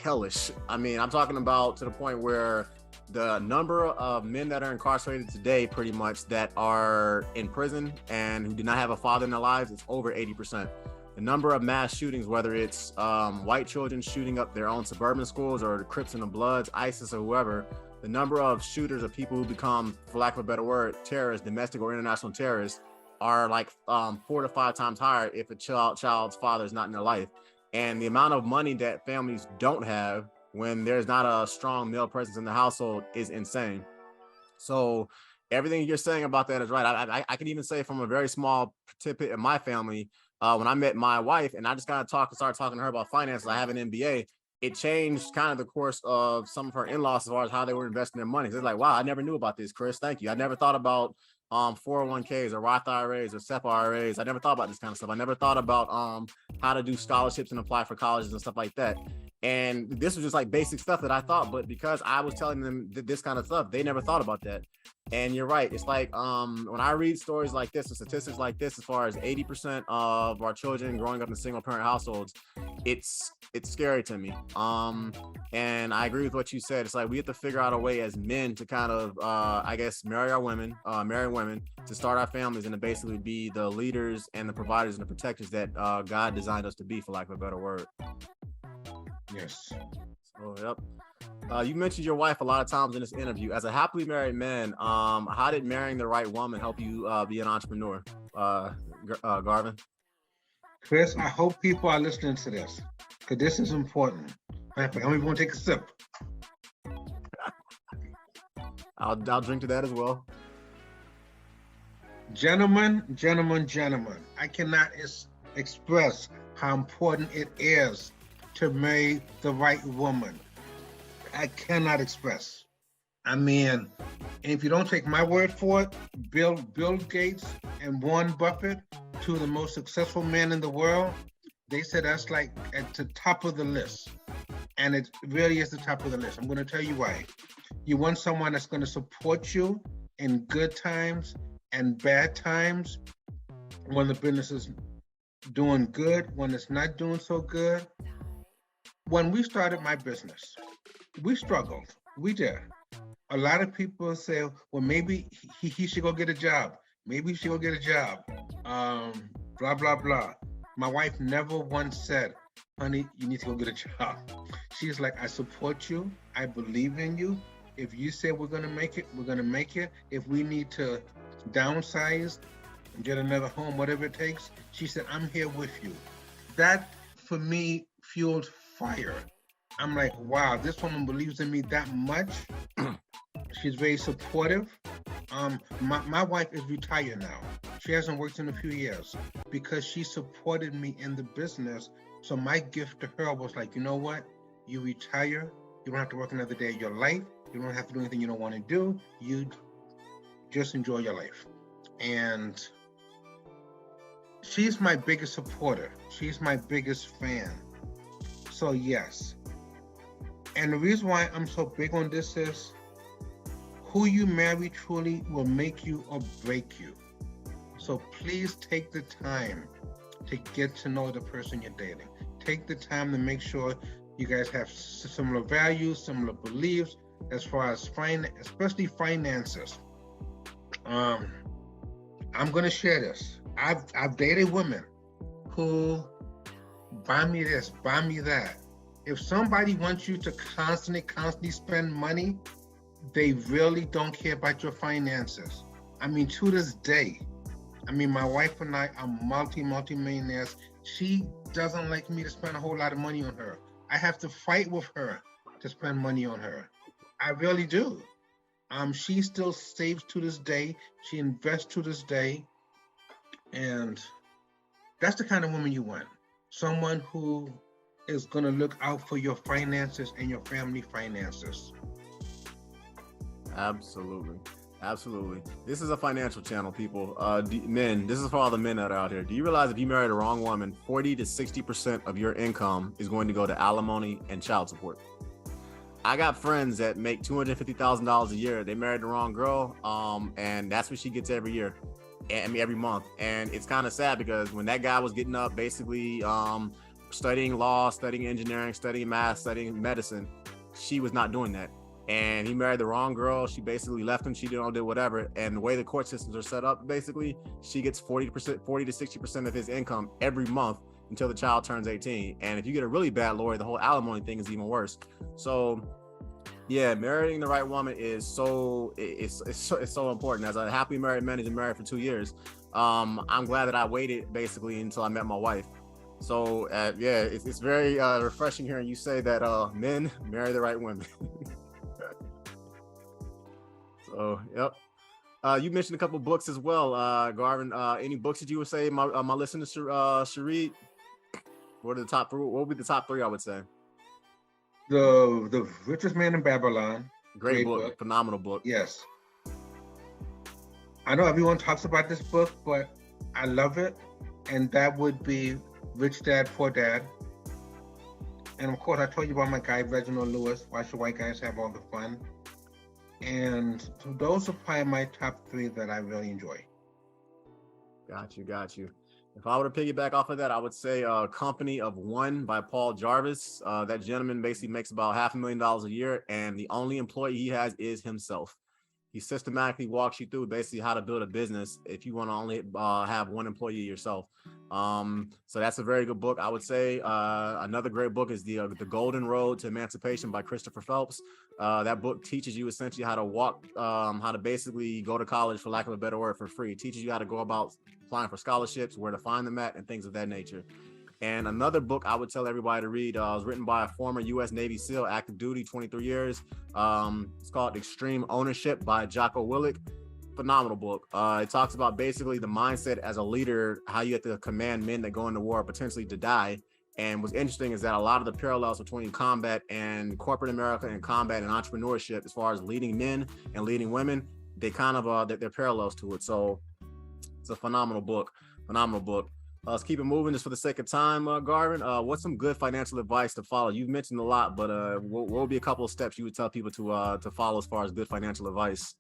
hellish. I mean, I'm talking about to the point where the number of men that are incarcerated today, pretty much, that are in prison and who do not have a father in their lives, it's over 80%. The number of mass shootings, whether it's white children shooting up their own suburban schools or the Crips and the Bloods, ISIS or whoever, the number of shooters of people who become, for lack of a better word, terrorists, domestic or international terrorists, are like 4 to 5 times higher if a child's father is not in their life. And the amount of money that families don't have when there's not a strong male presence in the household is insane. So everything you're saying about that is right. I can even say from a very small tidbit in my family, when I met my wife and I just started talking to her about finances, I have an MBA, it changed kind of the course of some of her in-laws as far as how they were investing their money. They're like, wow, I never knew about this, Chris. Thank you. I never thought about 401ks or Roth IRAs or SEP IRAs. I never thought about this kind of stuff. I never thought about how to do scholarships and apply for colleges and stuff like that. And this was just like basic stuff that I thought, but because I was telling them this kind of stuff, they never thought about that. And you're right. It's like when I read stories like this or statistics like this, as far as 80% of our children growing up in single parent households, it's scary to me. And I agree with what you said. It's like we have to figure out a way as men to kind of, I guess, marry women, to start our families and to basically be the leaders and the providers and the protectors that God designed us to be, for lack of a better word. Yes. So, yep. You mentioned your wife a lot of times in this interview. As a happily married man, how did marrying the right woman help you be an entrepreneur, Garvin? Chris, I hope people are listening to this because this is important. I'm even going to take a sip. I'll drink to that as well. Gentlemen, I cannot express how important it is to marry the right woman. I cannot express. I mean, if you don't take my word for it, Bill Gates and Warren Buffett, two of the most successful men in the world, they said that's like at the top of the list. And it really is the top of the list. I'm going to tell you why. You want someone that's going to support you in good times and bad times, when the business is doing good, when it's not doing so good. When we started my business, we struggled. We did. A lot of people say, well, maybe he should go get a job. Maybe he should go get a job. Blah, blah, blah. My wife never once said, honey, you need to go get a job. She's like, I support you. I believe in you. If you say we're going to make it, we're going to make it. If we need to downsize, get another home, whatever it takes, she said, I'm here with you. That, for me, fueled fire. I'm like, wow, this woman believes in me that much. She's very supportive. My wife is retired now. She hasn't worked in a few years because she supported me in the business. So my gift to her was like, you know what? You retire. You don't have to work another day of your life. You don't have to do anything you don't want to do. You just enjoy your life. And she's my biggest supporter. She's my biggest fan. So yes. And the reason why I'm so big on this is who you marry truly will make you or break you. So please take the time to get to know the person you're dating. Take the time to make sure you guys have similar values, similar beliefs as far as especially finances. I'm going to share this. I've dated women who buy me this, buy me that. If somebody wants you to constantly spend money, they really don't care about your finances. I mean, to this day, I mean, my wife and I are multi-millionaires. She doesn't like me to spend a whole lot of money on her. I have to fight with her to spend money on her. I really do. She still saves to this day. She invests to this day. And that's the kind of woman you want. Someone who is going to look out for your finances and your family finances. Absolutely. Absolutely. This is a financial channel, people. Men, this is for all the men that are out here. Do you realize if you marry the wrong woman, 40 to 60% of your income is going to go to alimony and child support? I got friends that make $250,000 a year. They married the wrong girl, and that's what she gets every year. I mean, every month. And it's kind of sad because when that guy was getting up, basically studying law, studying engineering, studying math, studying medicine, she was not doing that. And he married the wrong girl. She basically left him. She did whatever. And the way the court systems are set up, basically, she gets 40 to 60% of his income every month until the child turns 18. And if you get a really bad lawyer, the whole alimony thing is even worse. So yeah, marrying the right woman is it's so important. As a happily married man who's been married for 2 years, I'm glad that I waited basically until I met my wife. So yeah, it's very refreshing hearing you say that men marry the right women. So yep. You mentioned a couple of books as well, Garvin. Any books that you would say my listeners should read? What are the top three? What would be the top three? I would say. The Richest Man in Babylon. Great book. Phenomenal book. Yes. I know everyone talks about this book, but I love it. And that would be Rich Dad, Poor Dad. And of course, I told you about my guy, Reginald Lewis, Why Should White Guys Have All the Fun? And those are probably my top three that I really enjoy. Got you. If I were to piggyback off of that, I would say Company of One by Paul Jarvis. That gentleman basically makes about $500,000 a year, and the only employee he has is himself. He systematically walks you through basically how to build a business if you want to only have one employee yourself. So that's a very good book. I would say another great book is the Golden Road to Emancipation by Christopher Phelps. That book teaches you essentially how to walk, how to basically go to college, for lack of a better word, for free. It teaches you how to go about applying for scholarships, where to find them at, and things of that nature. And another book I would tell everybody to read was written by a former U.S. Navy SEAL, active duty, 23 years. It's called Extreme Ownership by Jocko Willink. Phenomenal book. It talks about basically the mindset as a leader, how you have to command men that go into war potentially to die. And what's interesting is that a lot of the parallels between combat and corporate America and combat and entrepreneurship, as far as leading men and leading women, they kind of they're parallels to it. So it's a phenomenal book. Let's keep it moving just for the sake of time, Garvin. What's some good financial advice to follow? You've mentioned a lot, but what would be a couple of steps you would tell people to follow as far as good financial advice?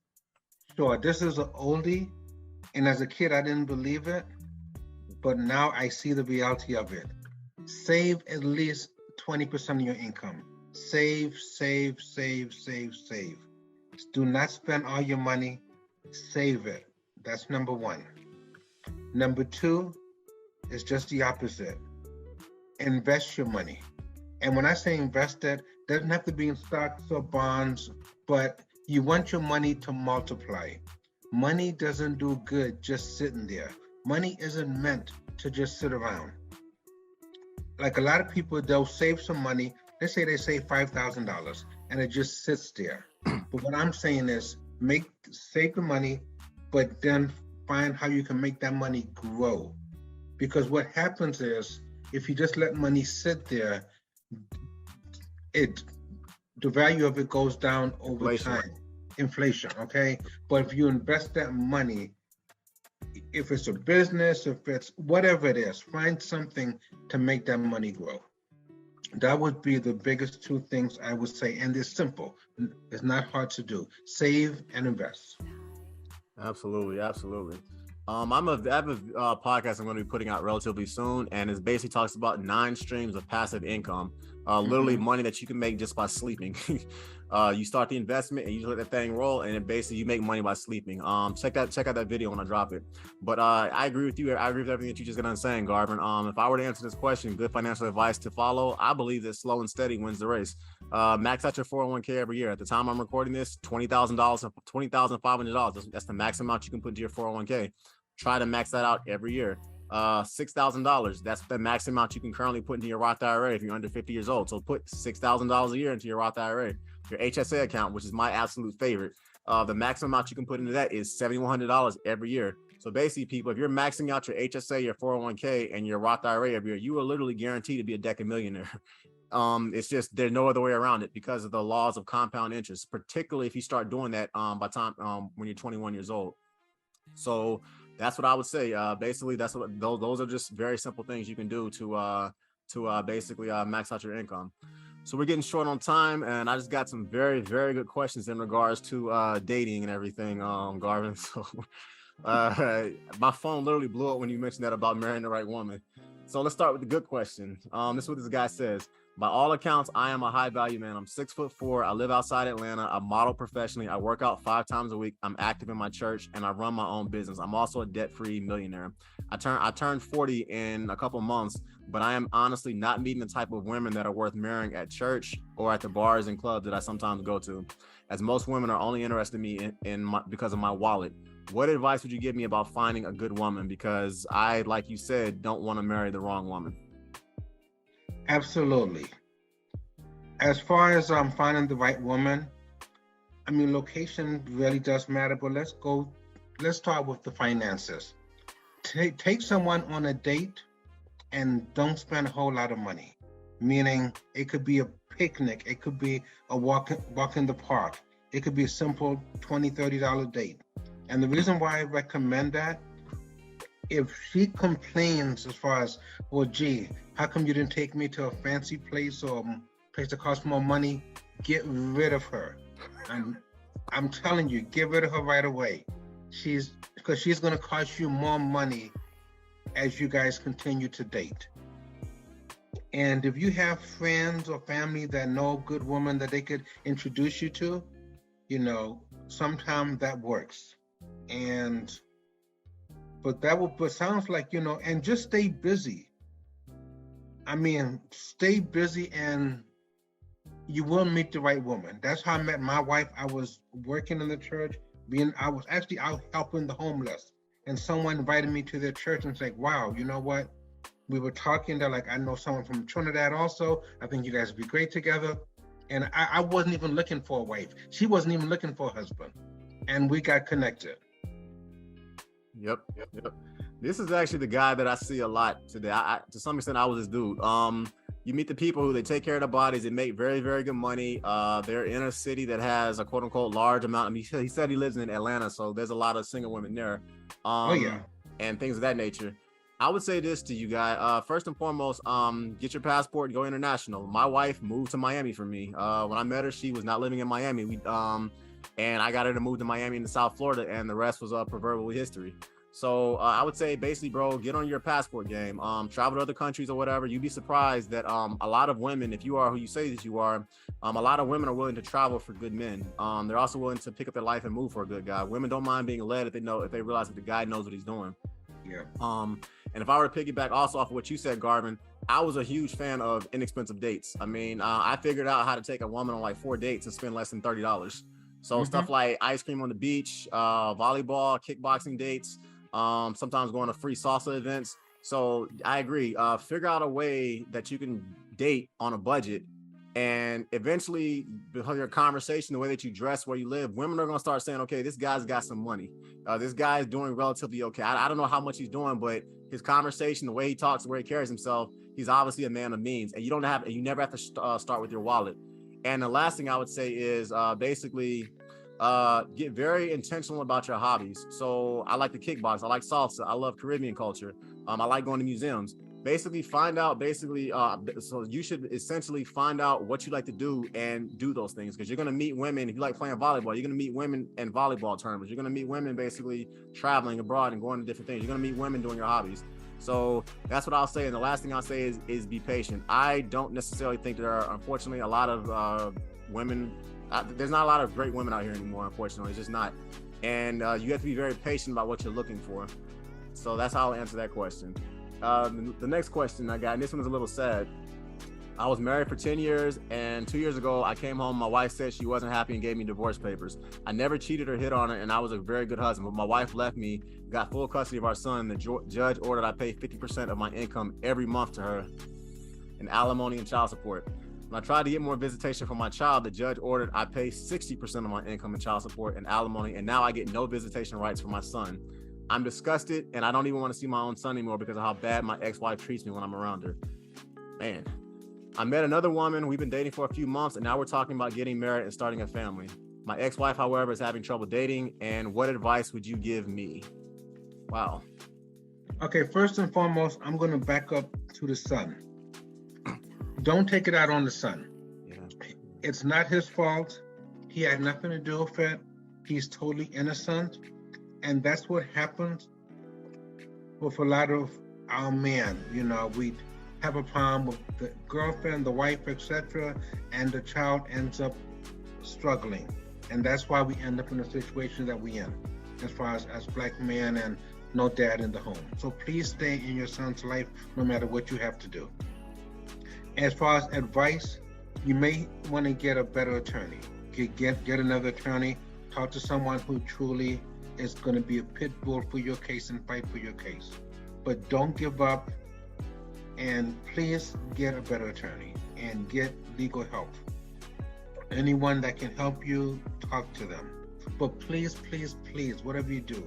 Sure. This is an oldie, and as a kid, I didn't believe it, but now I see the reality of it. Save at least 20% of your income. Save. Do not spend all your money. Save it. That's number one. Number two is just the opposite. Invest your money. And when I say invest it, doesn't have to be in stocks or bonds, but you want your money to multiply. Money doesn't do good just sitting there. Money isn't meant to just sit around. Like a lot of people, they'll save some money. Let's say they save $5,000 and it just sits there. But what I'm saying is save the money, but then find how you can make that money grow. Because what happens is, if you just let money sit there, the value of it goes down over time. Inflation, okay? But if you invest that money, if it's a business, if it's whatever it is, find something to make that money grow. That would be the biggest two things I would say. And it's simple. It's not hard to do. Save and invest. Absolutely. I have a podcast I'm going to be putting out relatively soon, and it basically talks about 9 streams of passive income. Literally money that you can make just by sleeping. You start the investment and you let that thing roll, and then basically you make money by sleeping. Check out that video when I drop it. But I agree with you. I agree with everything that you just got on saying, Garvin. If I were to answer this question, good financial advice to follow, I believe that slow and steady wins the race. Max out your 401k every year. At the time I'm recording this, $20,000, $20,500. That's the max amount you can put into your 401k. Try to max that out every year. $6,000. That's the max amount you can currently put into your Roth IRA if you're under 50 years old. So put $6,000 a year into your Roth IRA. Your HSA account, which is my absolute favorite, the maximum amount you can put into that is $7,100 every year. So basically, people, if you're maxing out your HSA, your 401k, and your Roth IRA every year, you are literally guaranteed to be a decade millionaire. It's just there's no other way around it because of the laws of compound interest, particularly if you start doing that by time when you're 21 years old. So that's what I would say. Basically, that's what those are just very simple things you can do to basically max out your income. So we're getting short on time, and I just got some very, very good questions in regards to dating and everything, Garvin. So my phone literally blew up when you mentioned that about marrying the right woman. So let's start with the good question. This is what this guy says. By all accounts, I am a high value man. I'm 6'4". I live outside Atlanta. I model professionally. I work out 5 times a week. I'm active in my church, and I run my own business. I'm also a debt-free millionaire. I turned 40 in a couple months, but I am honestly not meeting the type of women that are worth marrying at church or at the bars and clubs that I sometimes go to, as most women are only interested in me because of my wallet. What advice would you give me about finding a good woman? Because I, like you said, don't want to marry the wrong woman. Absolutely. As far as finding the right woman, I mean, location really does matter, but let's start with the finances. Take someone on a date and don't spend a whole lot of money, meaning it could be a picnic, it could be a walk in the park, it could be a simple $20, $30 date. And the reason why I recommend that, if she complains as far as, well, gee, how come you didn't take me to a fancy place or place that costs more money? Get rid of her. And I'm telling you, get rid of her right away. Because she's going to cost you more money as you guys continue to date. And if you have friends or family that know a good woman that they could introduce you to, sometimes that works. But sounds like, and just stay busy. I mean, stay busy and you will meet the right woman. That's how I met my wife. I was working in the church, I was actually out helping the homeless, and someone invited me to their church and said, wow, you know what? We were talking, they're like, I know someone from Trinidad also. I think you guys would be great together. And I wasn't even looking for a wife. She wasn't even looking for a husband. And we got connected. Yep. This is actually the guy that I see a lot today. To some extent, I was this dude. You meet the people who they take care of their bodies. They make very, very good money. They're in a city that has a quote unquote large amount. I mean, he said he lives in Atlanta, so there's a lot of single women there. And things of that nature. I would say this to you guys. First and foremost, get your passport and go international. My wife moved to Miami for me. When I met her, she was not living in Miami. And I got her to move to Miami in South Florida, and the rest was proverbial history. So I would say basically, bro, get on your passport game, travel to other countries or whatever. You'd be surprised that a lot of women, if you are who you say that you are, a lot of women are willing to travel for good men. They're also willing to pick up their life and move for a good guy. Women don't mind being led if they realize that the guy knows what he's doing. Yeah. And if I were to piggyback also off of what you said, Garvin, I was a huge fan of inexpensive dates. I mean, I figured out how to take a woman on like 4 dates and spend less than $30. So stuff like ice cream on the beach, volleyball, kickboxing dates, sometimes going to free salsa events. So I agree. Figure out a way that you can date on a budget, and eventually, because your conversation, the way that you dress, where you live, women are going to start saying, okay, this guy's got some money. This guy's doing relatively okay. I don't know how much he's doing, but his conversation, the way he talks, the way he carries himself, he's obviously a man of means. And you never have to start with your wallet. And the last thing I would say is basically get very intentional about your hobbies. So I like to kickbox. I like salsa. I love Caribbean culture. I like going to museums. basically find out so you should essentially find out what you like to do and do those things, because you're going to meet women. If you like playing volleyball, you're going to meet women in volleyball tournaments. You're going to meet women basically traveling abroad and going to different things. You're going to meet women doing your hobbies. So that's what I'll say. And the last thing I'll say is be patient. I don't necessarily think there are, unfortunately, a lot of women. There's not a lot of great women out here anymore, unfortunately. It's just not. And you have to be very patient about what you're looking for. So that's how I'll answer that question. The next question I got, and this one is a little sad. I was married for 10 years, and 2 years ago, I came home. My wife said she wasn't happy and gave me divorce papers. I never cheated or hit on her, and I was a very good husband, but my wife left me, got full custody of our son, and the judge ordered I pay 50% of my income every month to her in alimony and child support. When I tried to get more visitation from my child, the judge ordered I pay 60% of my income in child support and alimony, and now I get no visitation rights for my son. I'm disgusted, and I don't even want to see my own son anymore because of how bad my ex-wife treats me when I'm around her. Man, I met another woman. We've been dating for a few months, and now we're talking about getting married and starting a family. My ex-wife, however, is having trouble dating, and what advice would you give me? Wow. Okay, first and foremost, I'm going to back up to the son. Don't take it out on the son. Yeah. It's not his fault. He had nothing to do with it. He's totally innocent. And that's what happens with a lot of our men. You know, we have a problem with the girlfriend, the wife, etc., and the child ends up struggling. And that's why we end up in the situation that we in, as far as Black men and no dad in the home. So please stay in your son's life no matter what you have to do. As far as advice, you may want to get a better attorney. Get another attorney. Talk to someone who truly is going to be a pit bull for your case and fight for your case. But don't give up, and please get a better attorney and get legal help. Anyone that can help you, talk to them. But please, please, please, whatever you do,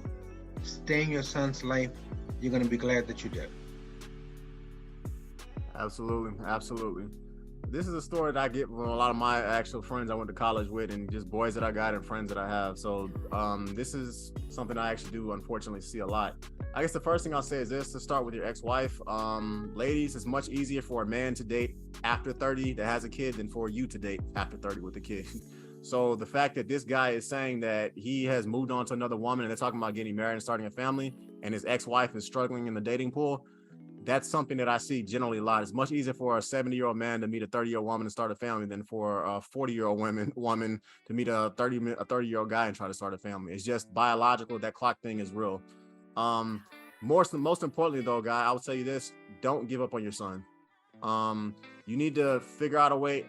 stay in your son's life. You're going to be glad that you did. Absolutely, absolutely. This is a story that I get from a lot of my actual friends I went to college with, and just boys that I got and friends that I have. So this is something I actually do unfortunately see a lot. I guess the first thing I'll say is this, to start with your ex-wife. Ladies, it's much easier for a man to date after 30 that has a kid than for you to date after 30 with a kid. So the fact that this guy is saying that he has moved on to another woman and they're talking about getting married and starting a family, and his ex-wife is struggling in the dating pool, that's something that I see generally a lot. It's much easier for a 70-year-old man to meet a 30-year-old woman and start a family than for a 40-year-old woman to meet a 30-year-old guy and try to start a family. It's just biological. That clock thing is real. Most importantly, though, guy, I would tell you this: don't give up on your son. You need to figure out a way,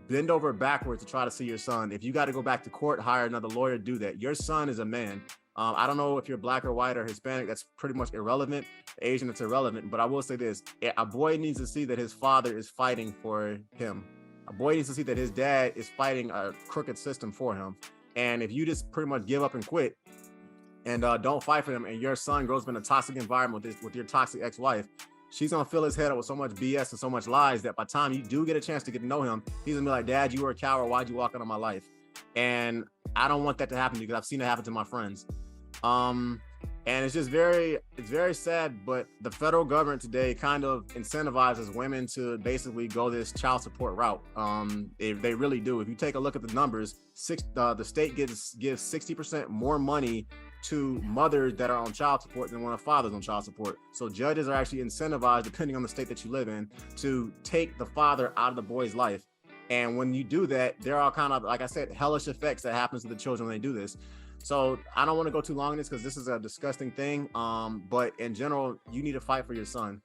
bend over backwards to try to see your son. If you got to go back to court, hire another lawyer, do that. Your son is a man. I don't know if you're Black or white or Hispanic. That's pretty much irrelevant. Asian, it's irrelevant. But I will say this: a boy needs to see that his father is fighting for him. A boy needs to see that his dad is fighting a crooked system for him. And if you just pretty much give up and quit and don't fight for him, and your son grows up in a toxic environment with your toxic ex-wife, she's gonna fill his head up with so much BS and so much lies that by the time you do get a chance to get to know him, he's gonna be like, "Dad, you were a coward. Why'd you walk out of my life?" And I don't want that to happen to you, because I've seen it happen to my friends. And it's just very sad, but the federal government today kind of incentivizes women to basically go this child support route. They really do. If you take a look at the numbers, the state gives 60% more money to mothers that are on child support than when a father's on child support. So judges are actually incentivized, depending on the state that you live in, to take the father out of the boy's life. And when you do that, there are kind of, like I said, hellish effects that happens to the children when they do this. So I don't want to go too long in this because this is a disgusting thing. But in general, you need to fight for your son.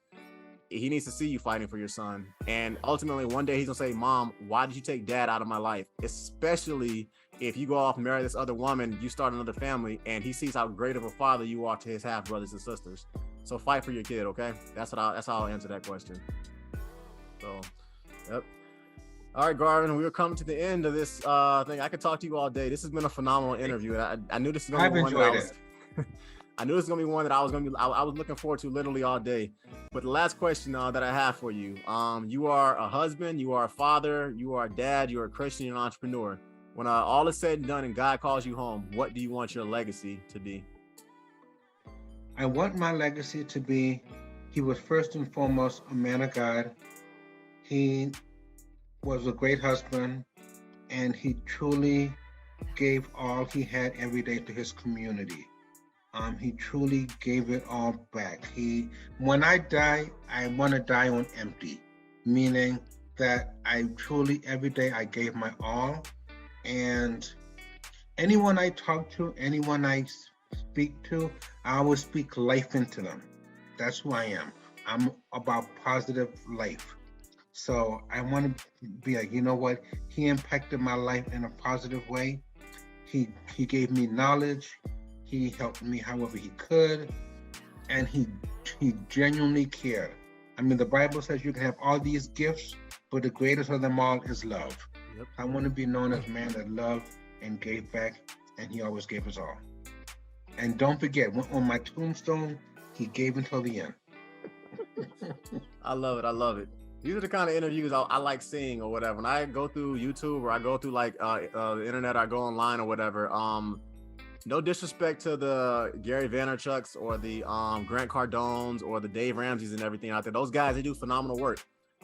He needs to see you fighting for your son. And ultimately, one day he's going to say, "Mom, why did you take Dad out of my life?" Especially if you go off and marry this other woman, you start another family, and he sees how great of a father you are to his half brothers and sisters. So fight for your kid, okay? That's how I'll answer that question. So, yep. All right, Garvin, we are coming to the end of this thing. I could talk to you all day. This has been a phenomenal interview. And I knew this was going to be one that I knew this was going to be one that I was looking forward to literally all day. But the last question that I have for you, you are a husband, you are a father, you are a dad, you are a Christian, you're an entrepreneur. When all is said and done and God calls you home, what do you want your legacy to be? I want my legacy to be He was first and foremost a man of God. He was a great husband, and he truly gave all he had every day to his community. He truly gave it all back. When I die, I want to die on empty, meaning that I truly, every day, I gave my all. And anyone I talk to, anyone I speak to, I always speak life into them. That's who I am. I'm about positive life. So I want to be like, you know what? He impacted my life in a positive way. He gave me knowledge. He helped me however he could, and he genuinely cared. I mean, the Bible says you can have all these gifts, but the greatest of them all is love. Yep. I want to be known as a man that loved and gave back, and he always gave us all. And don't forget, on my tombstone, he gave until the end. I love it. I love it. These are the kind of interviews I like seeing or whatever. When I go through YouTube or I go through like the internet, I go online or whatever. No disrespect to the Gary Vaynerchuk's or the Grant Cardones or the Dave Ramseys and everything out there. Those guys, they do phenomenal work.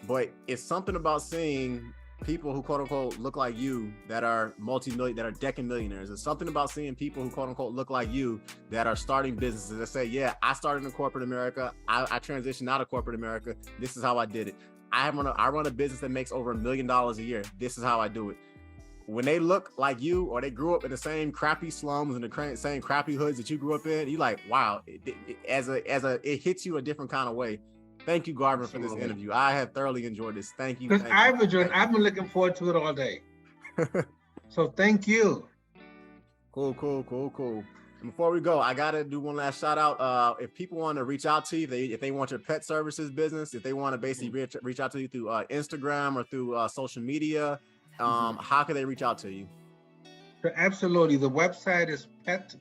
But it's something about seeing people who quote unquote look like you that are multi-million, that are decking millionaires. It's something about seeing people who quote unquote look like you that are starting businesses that say, yeah, I started in corporate America. I transitioned out of corporate America. This is how I did it. I run a business that makes over $1 million a year. This is how I do it. When they look like you, or they grew up in the same crappy slums and the same crappy hoods that you grew up in, you like, wow, it hits you a different kind of way. Thank you, Garvin, for this interview. I have thoroughly enjoyed this. Thank you. Because I've been looking forward to it all day. So thank you. Cool. And before we go, I gotta do one last shout out. If people want to reach out to you, if they want your pet services business, if they want to basically reach out to you through Instagram or through social media, how can they reach out to you? So absolutely. The website is Pet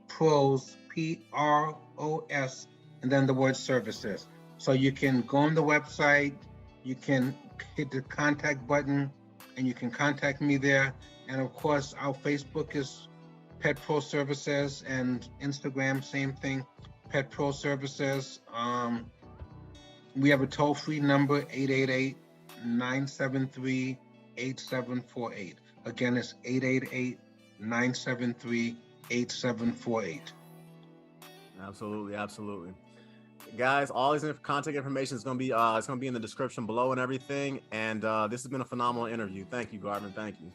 Pros, PROS, and then the word services. So you can go on the website, you can hit the contact button, and you can contact me there. And of course, our Facebook is Pet Pro Services, and Instagram, same thing, Pet Pro Services. We have a toll-free number, 888-973-8748. Again, it's 888-973-8748. Absolutely. Guys, all this contact information is going to be in the description below and everything. And this has been a phenomenal interview. Thank you, Garvin. Thank you.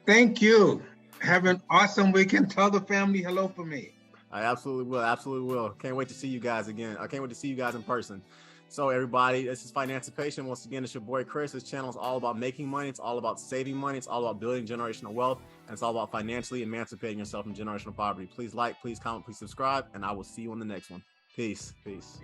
Thank you. Have an awesome weekend. Tell the family hello for me. I absolutely will. Can't wait to see you guys again. I can't wait to see you guys in person. So everybody, this is Financipation. Once again, it's your boy Chris. This channel is all about making money. It's all about saving money. It's all about building generational wealth. And it's all about financially emancipating yourself from generational poverty. Please like, please comment, please subscribe, and I will see you on the next one. Peace. Peace.